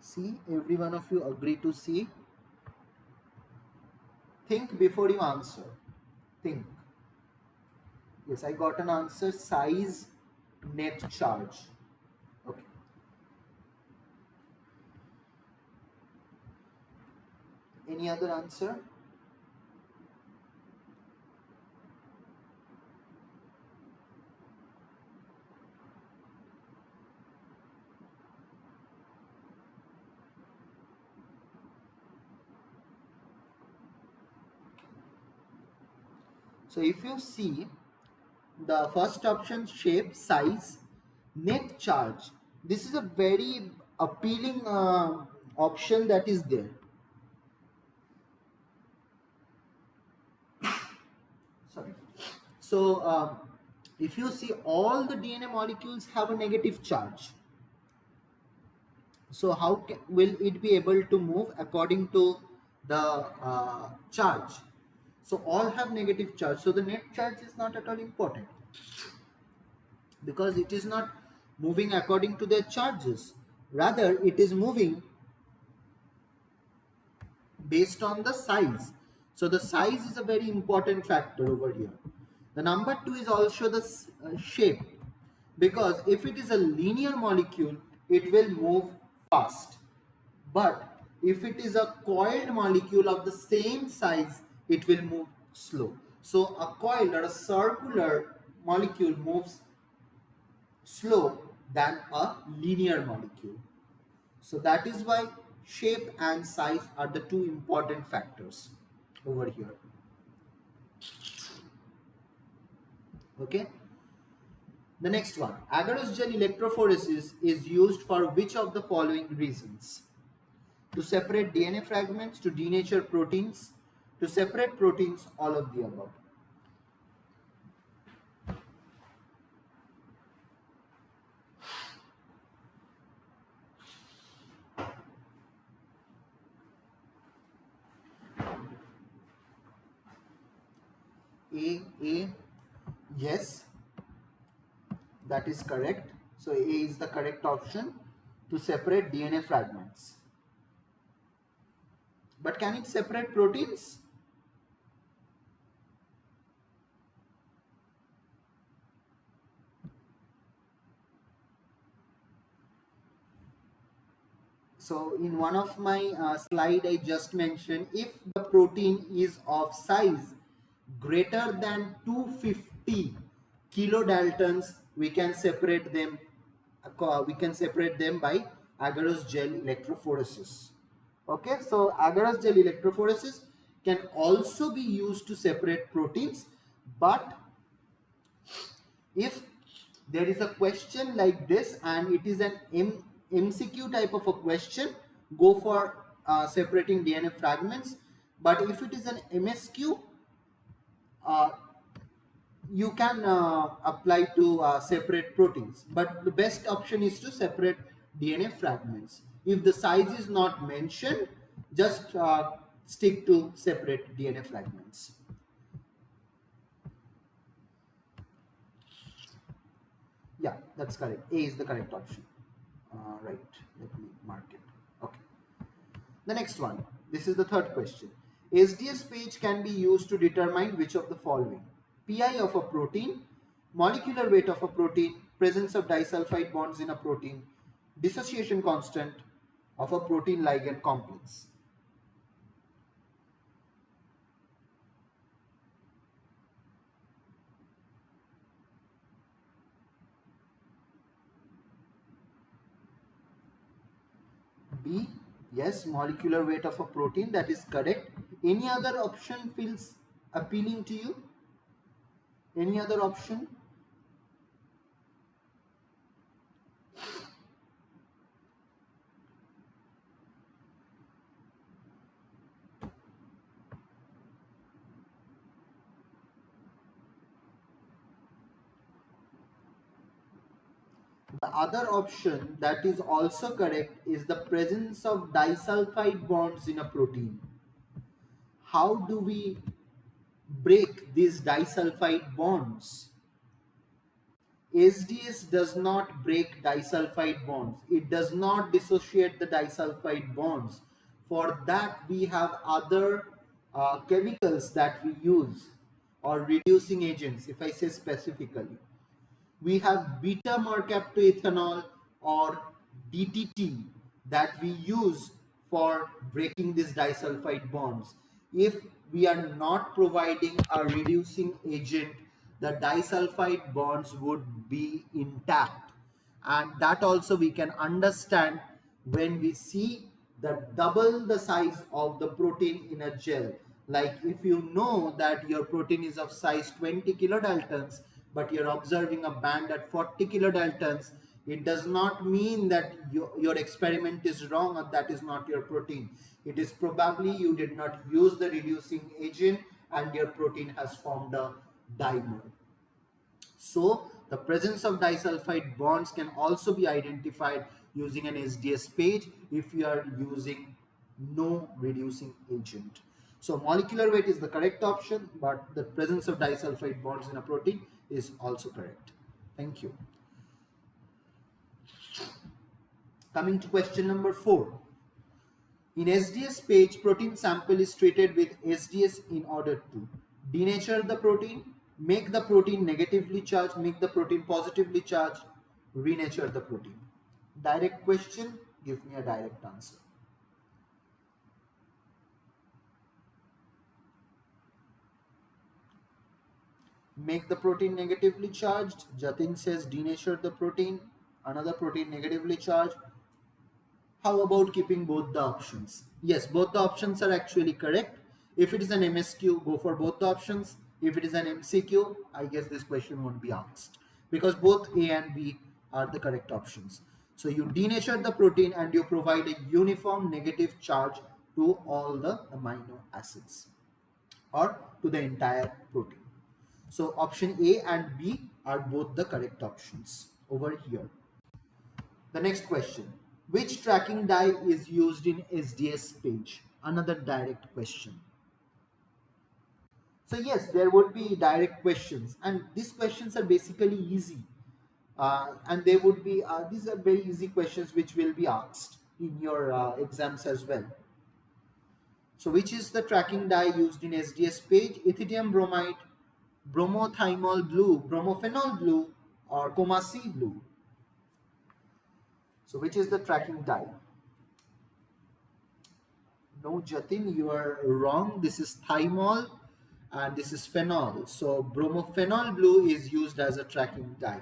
See, every one of you agree to see. Think before you answer. Think. Yes, I got an answer. Size, net charge. Okay. Any other answer? So if you see the first option, shape, size, net charge, this is a very appealing option that is there. Sorry. So if you see, all the DNA molecules have a negative charge. So how will it be able to move according to the charge? So all have negative charge. So the net charge is not at all important, because it is not moving according to their charges. Rather, it is moving based on the size. So the size is a very important factor over here. The number two is also the shape, because if it is a linear molecule, it will move fast. But if it is a coiled molecule of the same size, it will move slow. So a coiled or a circular molecule moves slow than a linear molecule. So that is why shape and size are the two important factors over here. Okay. The next one, agarose gel electrophoresis is used for which of the following reasons? To separate DNA fragments, to denature proteins, to separate proteins, all of the above. A, yes, that is correct. So A is the correct option, to separate DNA fragments. But can it separate proteins? So in one of my slide I just mentioned, if the protein is of size greater than 250 kilodaltons, we can separate them by agarose gel electrophoresis. Okay, so agarose gel electrophoresis can also be used to separate proteins, but if there is a question like this and it is an MCQ type of a question, go for separating DNA fragments. But if it is an MSQ, you can apply to separate proteins. But the best option is to separate DNA fragments. If the size is not mentioned, just stick to separate DNA fragments. Yeah, that's correct. A is the correct option. Right, let me mark it. Okay. The next one, this is the third question. SDS page can be used to determine which of the following: PI of a protein, molecular weight of a protein, presence of disulfide bonds in a protein, dissociation constant of a protein ligand complex. B, yes, molecular weight of a protein, that is correct. Any other option feels appealing to you? Any other option? The other option that is also correct is the presence of disulfide bonds in a protein. How do we break these disulfide bonds? SDS does not break disulfide bonds. It does not dissociate the disulfide bonds. For that, we have other chemicals that we use, or reducing agents, if I say specifically. We have beta mercaptoethanol or DTT that we use for breaking these disulfide bonds. If we are not providing a reducing agent, the disulfide bonds would be intact, and that also we can understand when we see the double the size of the protein in a gel. Like if you know that your protein is of size 20 kilodaltons, but you're observing a band at 40 kilodaltons, it does not mean that your experiment is wrong or that is not your protein. It is probably you did not use the reducing agent and your protein has formed a dimer. So the presence of disulfide bonds can also be identified using an SDS page if you are using no reducing agent. So molecular weight is the correct option, but the presence of disulfide bonds in a protein is also correct. Thank you. Coming to question number 4. In SDS page, protein sample is treated with SDS in order to denature the protein, make the protein negatively charged, make the protein positively charged, renature the protein. Direct question, give me a direct answer. Make the protein negatively charged. Jatin says denature the protein. Another protein negatively charged. How about keeping both the options? Yes, both the options are actually correct. If it is an MSQ, go for both the options. If it is an MCQ, I guess this question won't be asked because both A and B are the correct options. So you denature the protein and you provide a uniform negative charge to all the amino acids or to the entire protein. So option A and B are both the correct options over here. The next question. Which tracking die is used in SDS page? Another direct question. So yes, there would be direct questions and these questions are basically easy. And they would be, these are very easy questions which will be asked in your exams as well. So which is the tracking dye used in SDS page? Ethidium bromide, bromothymol blue, bromophenol blue, or coma C blue? So which is the tracking dye? No, Jatin, you are wrong. This is thymol and this is phenol. So bromophenol blue is used as a tracking dye.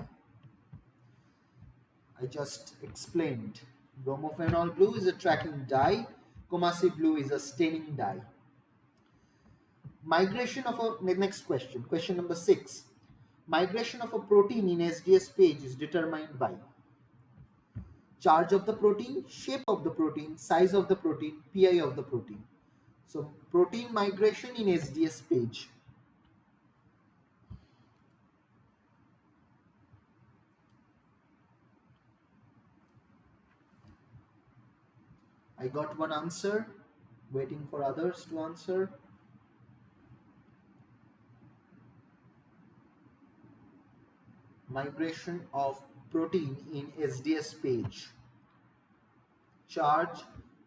I just explained. Bromophenol blue is a tracking dye. Comasi blue is a staining dye. Migration of a next question. Question number 6. Migration of a protein in SDS page is determined by charge of the protein, shape of the protein, size of the protein, PI of the protein. So protein migration in SDS page. I got one answer, waiting for others to answer. Migration of protein in SDS page. Charge,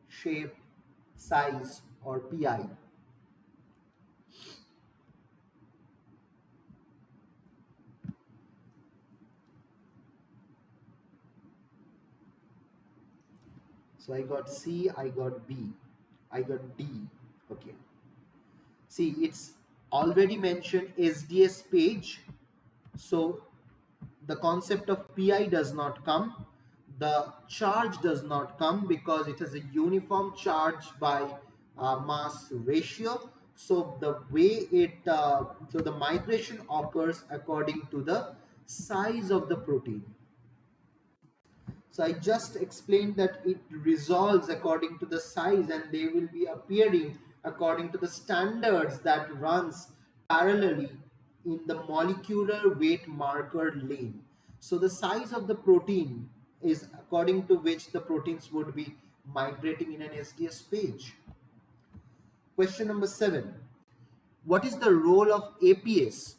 shape, size, or PI. So I got C, I got B, I got D. Okay. See, it's already mentioned SDS page. So the concept of PI does not come. The charge does not come because it is a uniform charge by mass ratio. So the way so the migration occurs according to the size of the protein. So I just explained that it resolves according to the size and they will be appearing according to the standards that runs parallelly in the molecular weight marker lane. So the size of the protein is according to which the proteins would be migrating in an SDS page. Question number 7. What is the role of APS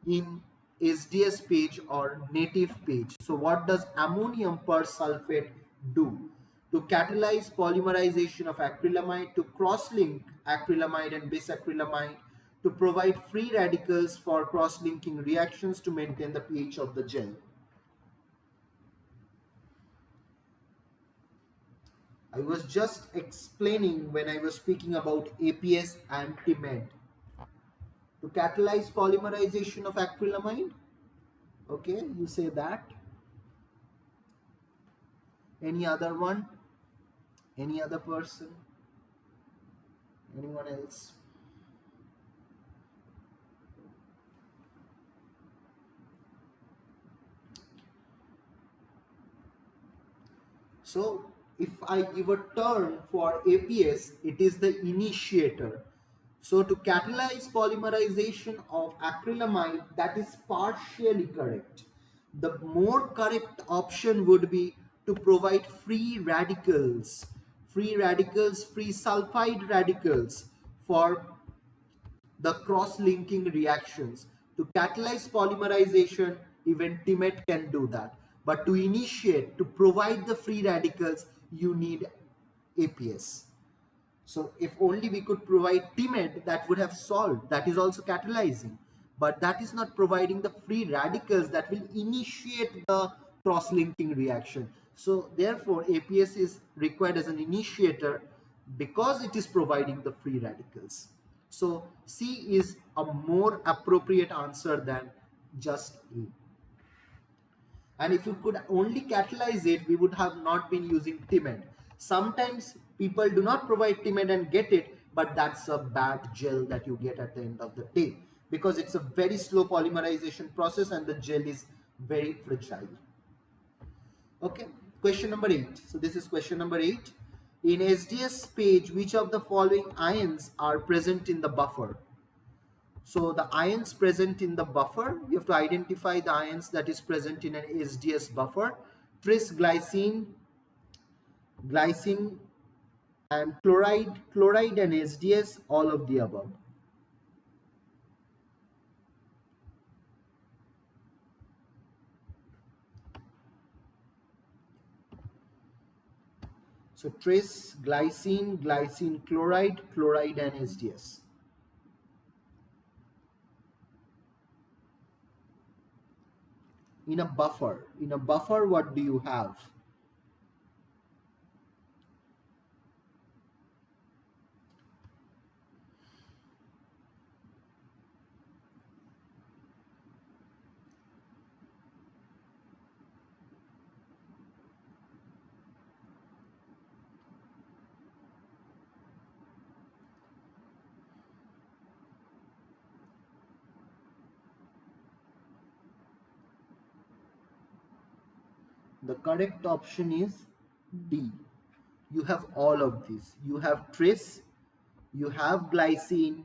in SDS page or native page? So what does ammonium persulfate do? To catalyze polymerization of acrylamide, to cross-link acrylamide and bisacrylamide, to provide free radicals for cross-linking reactions to maintain the pH of the gel. I was just explaining when I was speaking about APS and TMED. To catalyze polymerization of acrylamide. Okay, you say that. Any other one? Any other person? Anyone else? So if I give a term for APS, it is the initiator. So to catalyze polymerization of acrylamide, that is partially correct. The more correct option would be to provide free radicals, free sulfide radicals for the cross-linking reactions. To catalyze polymerization, even TMET can do that. But to initiate, to provide the free radicals, you need APS. So if only we could provide TMED, that would have solved. That is also catalyzing. But that is not providing the free radicals that will initiate the cross-linking reaction. So therefore APS is required as an initiator because it is providing the free radicals. So C is a more appropriate answer than just A. And if you could only catalyze it, we would have not been using TIMED. Sometimes people do not provide TIMED and get it, but that's a bad gel that you get at the end of the day, because it's a very slow polymerization process and the gel is very fragile. Okay, question number 8. So this is question number 8. In SDS page, which of the following ions are present in the buffer? So the ions present in the buffer, you have to identify the ions that is present in an SDS buffer. Tris, glycine, glycine and chloride and SDS, all of the above. So tris, glycine, chloride and SDS. In a buffer, what do you have? The correct option is D. You have all of these. You have tris, you have glycine,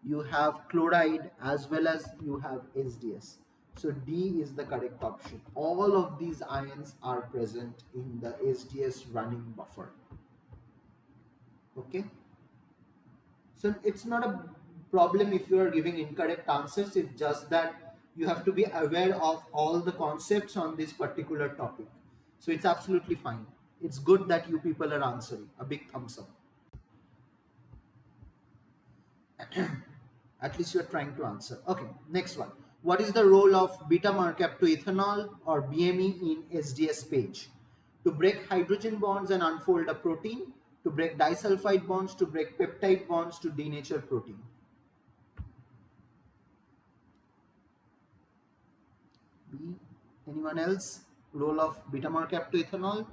you have chloride, as well as you have SDS. So D is the correct option. All of these ions are present in the SDS running buffer. Okay. So it's not a problem if you are giving incorrect answers. It's just that you have to be aware of all the concepts on this particular topic. So it's absolutely fine. It's good that you people are answering. A big thumbs up. At least you're trying to answer. Okay, next one. What is the role of beta mercaptoethanol or BME in SDS page? To break hydrogen bonds and unfold a protein, to break disulfide bonds, to break peptide bonds, to denature protein. B. Anyone else? Role of beta mercaptoethanol?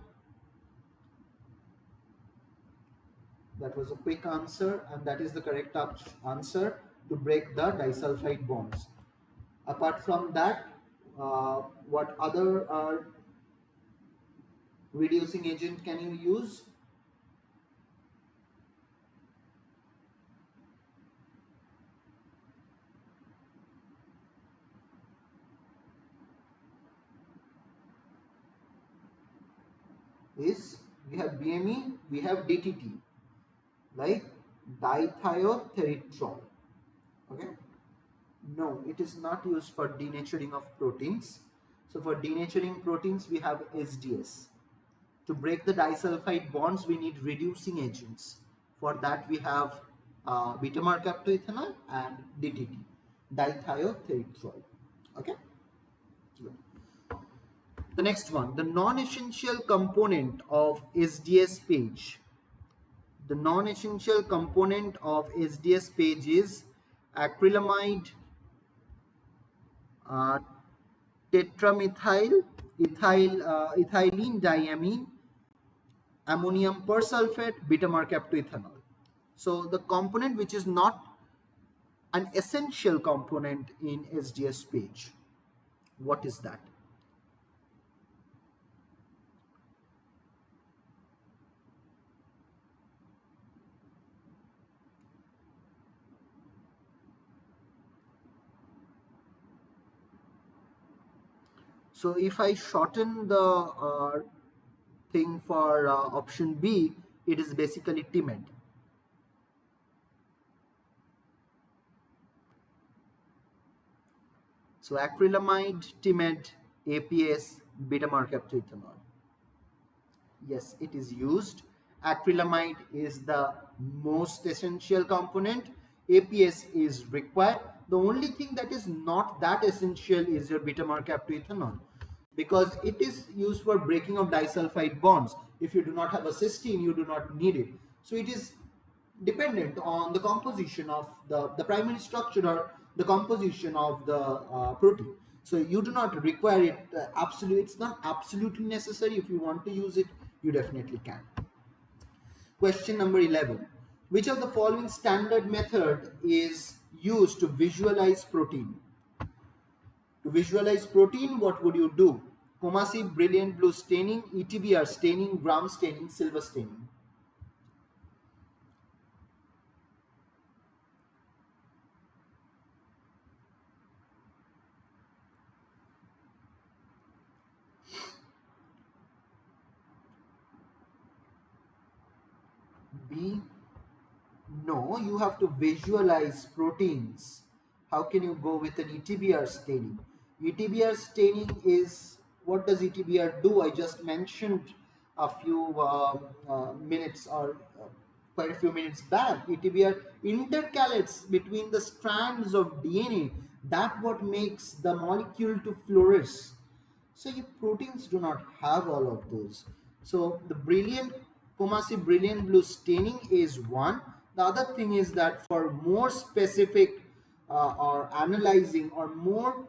That was a quick answer, and that is the correct answer, to break the disulfide bonds. Apart from that, what other reducing agent can you use? Is we have BME, we have DTT, like dithiotheriterol. Okay. No, it is not used for denaturing of proteins. So for denaturing proteins, we have SDS. To break the disulfide bonds, we need reducing agents. For that, we have beta mercaptoethanol and DTT, dithiotheriterol. Okay. Good. The next one, the non-essential component of SDS page. The non-essential component of SDS page is acrylamide, tetramethyl, ethylene diamine, ammonium persulfate, beta mercaptoethanol. So the component which is not an essential component in SDS page, what is that? So if I shorten the thing for option B, it is basically TIMED. So acrylamide, TIMED, APS, beta mercaptoethanol. Yes, it is used. Acrylamide is the most essential component. APS is required. The only thing that is not that essential is your beta mercaptoethanol. because it is used for breaking of disulfide bonds. If you do not have a cysteine, you do not need it. So it is dependent on the composition of the primary structure or the composition of the protein. So you do not require it it's not absolutely necessary. If you want to use it, you definitely can. Question number 11. Which of the following standard method is used to visualize protein? To visualize protein, what would you do? Comasi, brilliant blue staining, ETBR staining, gram staining, silver staining. B. No, you have to visualize proteins. How can you go with an ETBR staining? ETBR staining is, what does ETBR do? I just mentioned a few minutes or quite a few minutes back. ETBR intercalates between the strands of DNA. That what makes the molecule to flourish. So your proteins do not have all of those. So the Comasi brilliant blue staining is one. The other thing is that for more specific or analyzing or more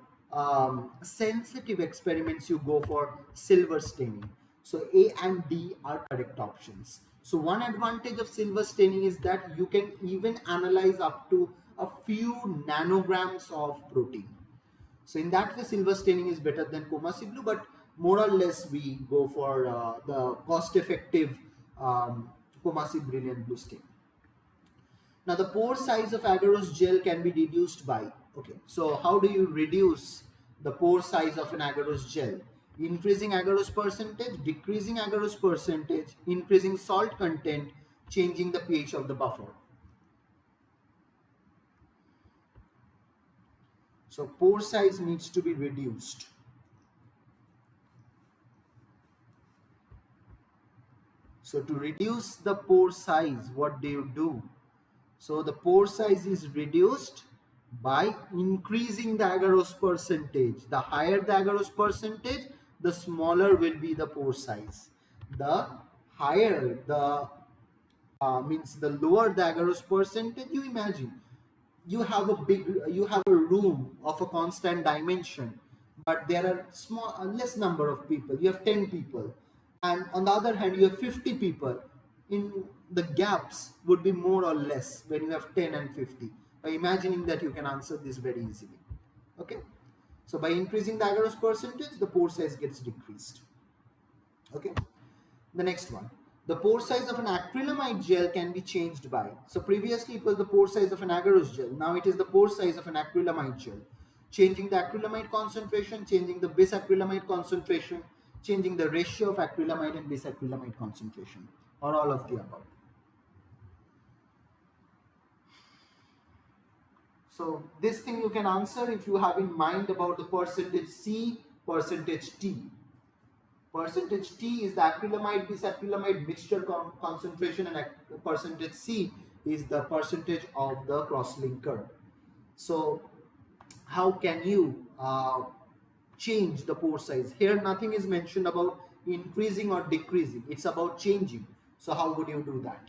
sensitive experiments, you go for silver staining. So A and D are correct options. So one advantage of silver staining is that you can even analyze up to a few nanograms of protein. So in that way, silver staining is better than Comasi blue, but more or less we go for the cost-effective Comasi brilliant blue stain. Now the pore size of agarose gel can be reduced by, okay, so how do you reduce the pore size of an agarose gel? Increasing agarose percentage, decreasing agarose percentage, increasing salt content, changing the pH of the buffer. So pore size needs to be reduced. So to reduce the pore size, what do you do? So the pore size is reduced by increasing the agarose percentage. The higher the agarose percentage, the smaller will be the pore size. The higher the means the lower the agarose percentage, you imagine you have a room of a constant dimension, but there are less number of people. You have 10 people, and on the other hand you have 50 people. In the gaps would be more or less when you have 10 and 50. By imagining that, you can answer this very easily. Okay, so by increasing the agarose percentage, the pore size gets decreased. Okay, the next one. The pore size of an acrylamide gel can be changed by. So previously it was the pore size of an agarose gel. Now it is the pore size of an acrylamide gel. Changing the acrylamide concentration, changing the bisacrylamide concentration, changing the ratio of acrylamide and bisacrylamide concentration, or all of the above. So this thing you can answer if you have in mind about the percentage C, percentage T. Percentage T is the acrylamide bisacrylamide mixture concentration, and percentage C is the percentage of the cross-linker. So how can you change the pore size? Here nothing is mentioned about increasing or decreasing. It's about changing. So how would you do that?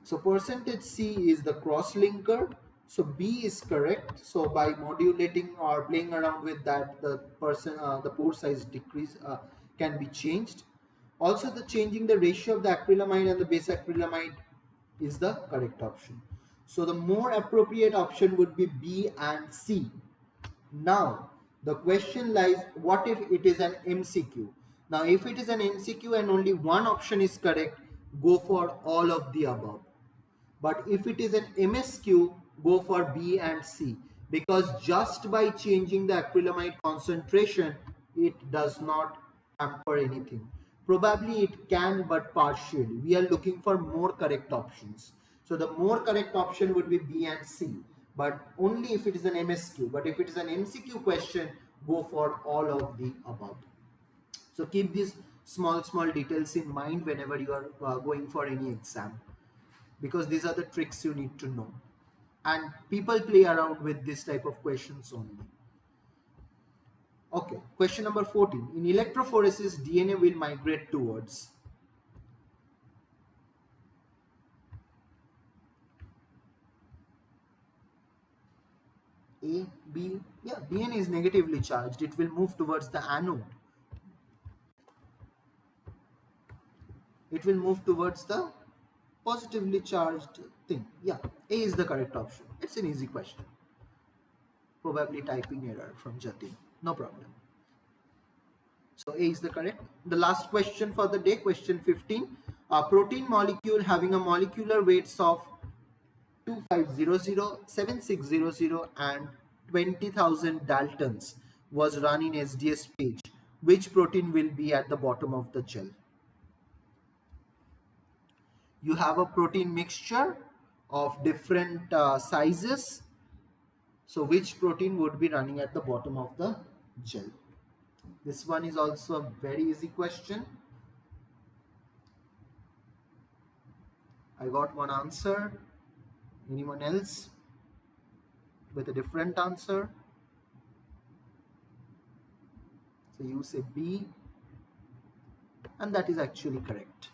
So percentage C is the cross-linker. So B is correct. So by modulating or playing around with that, the pore size decrease can be changed. Also, the changing the ratio of the acrylamide and the base acrylamide is the correct option. So the more appropriate option would be B and C. Now the question lies, what if it is an MCQ? Now if it is an MCQ and only one option is correct, go for all of the above. But if it is an MSQ, go for B and C, because just by changing the acrylamide concentration, it does not hamper anything. Probably it can, but partially. We are looking for more correct options. So the more correct option would be B and C, but only if it is an MSQ. But if it is an MCQ question, go for all of the above. So keep these small details in mind whenever you are going for any exam, because these are the tricks you need to know. And people play around with this type of questions only. Okay, question number 14. In electrophoresis, DNA will migrate towards A, B. Yeah, DNA is negatively charged. It will move towards the anode. It will move towards the positively charged thing. Yeah, A is the correct option. It's an easy question. Probably typing error from Jatin. No problem. So A is the correct. The last question for the day, question 15. A protein molecule having a molecular weights of 2500, 7600 and 20,000 Daltons was run in SDS page. Which protein will be at the bottom of the gel? You have a protein mixture of different sizes. So which protein would be running at the bottom of the gel? This one is also a very easy question. I got one answer. Anyone else with a different answer? So you say B, and that is actually correct.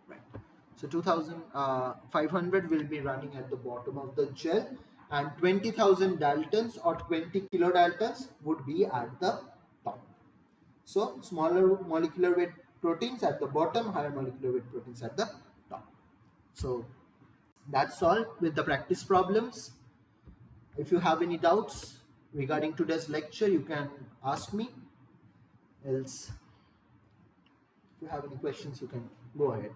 Right. So 2500 will be running at the bottom of the gel, and 20,000 Daltons or 20 kilodaltons would be at the top. So smaller molecular weight proteins at the bottom, higher molecular weight proteins at the top. So that's all with the practice problems. If you have any doubts regarding today's lecture, you can ask me. Else, if you have any questions, you can go ahead.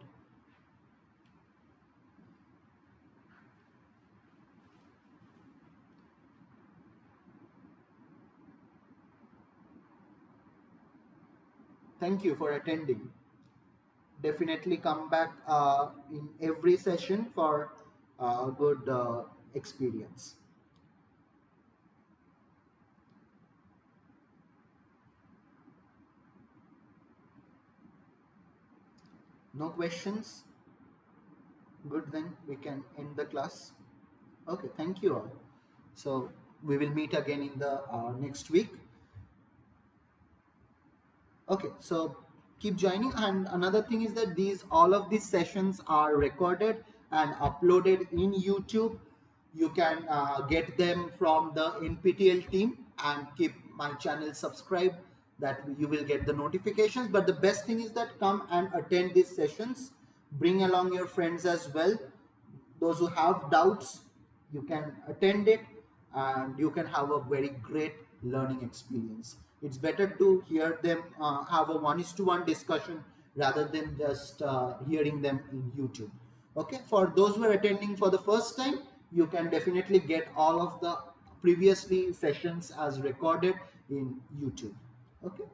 Thank you for attending. Definitely come back in every session for a good experience. No questions? Good, then we can end the class. Okay, thank you all. So we will meet again in the next week. Okay, so keep joining. And another thing is that all of these sessions are recorded and uploaded in YouTube. You can get them from the NPTEL team, and keep my channel subscribed, that you will get the notifications. But the best thing is that come and attend these sessions. Bring along your friends as well. Those who have doubts, you can attend it, and you can have a very great learning experience. It's better to hear them have a 1:1 discussion rather than just hearing them in YouTube. Okay, for those who are attending for the first time, you can definitely get all of the previously sessions as recorded in YouTube. Okay,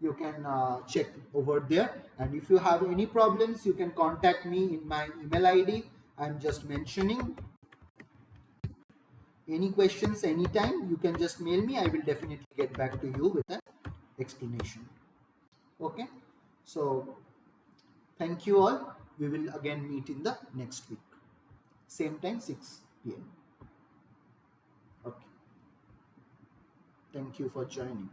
you can check over there, and if you have any problems, you can contact me in my email ID I'm just mentioning. Any questions anytime, you can just mail me. I will definitely get back to you with an explanation. Okay, so thank you all. We will again meet in the next week, same time, 6 p.m. Okay, thank you for joining.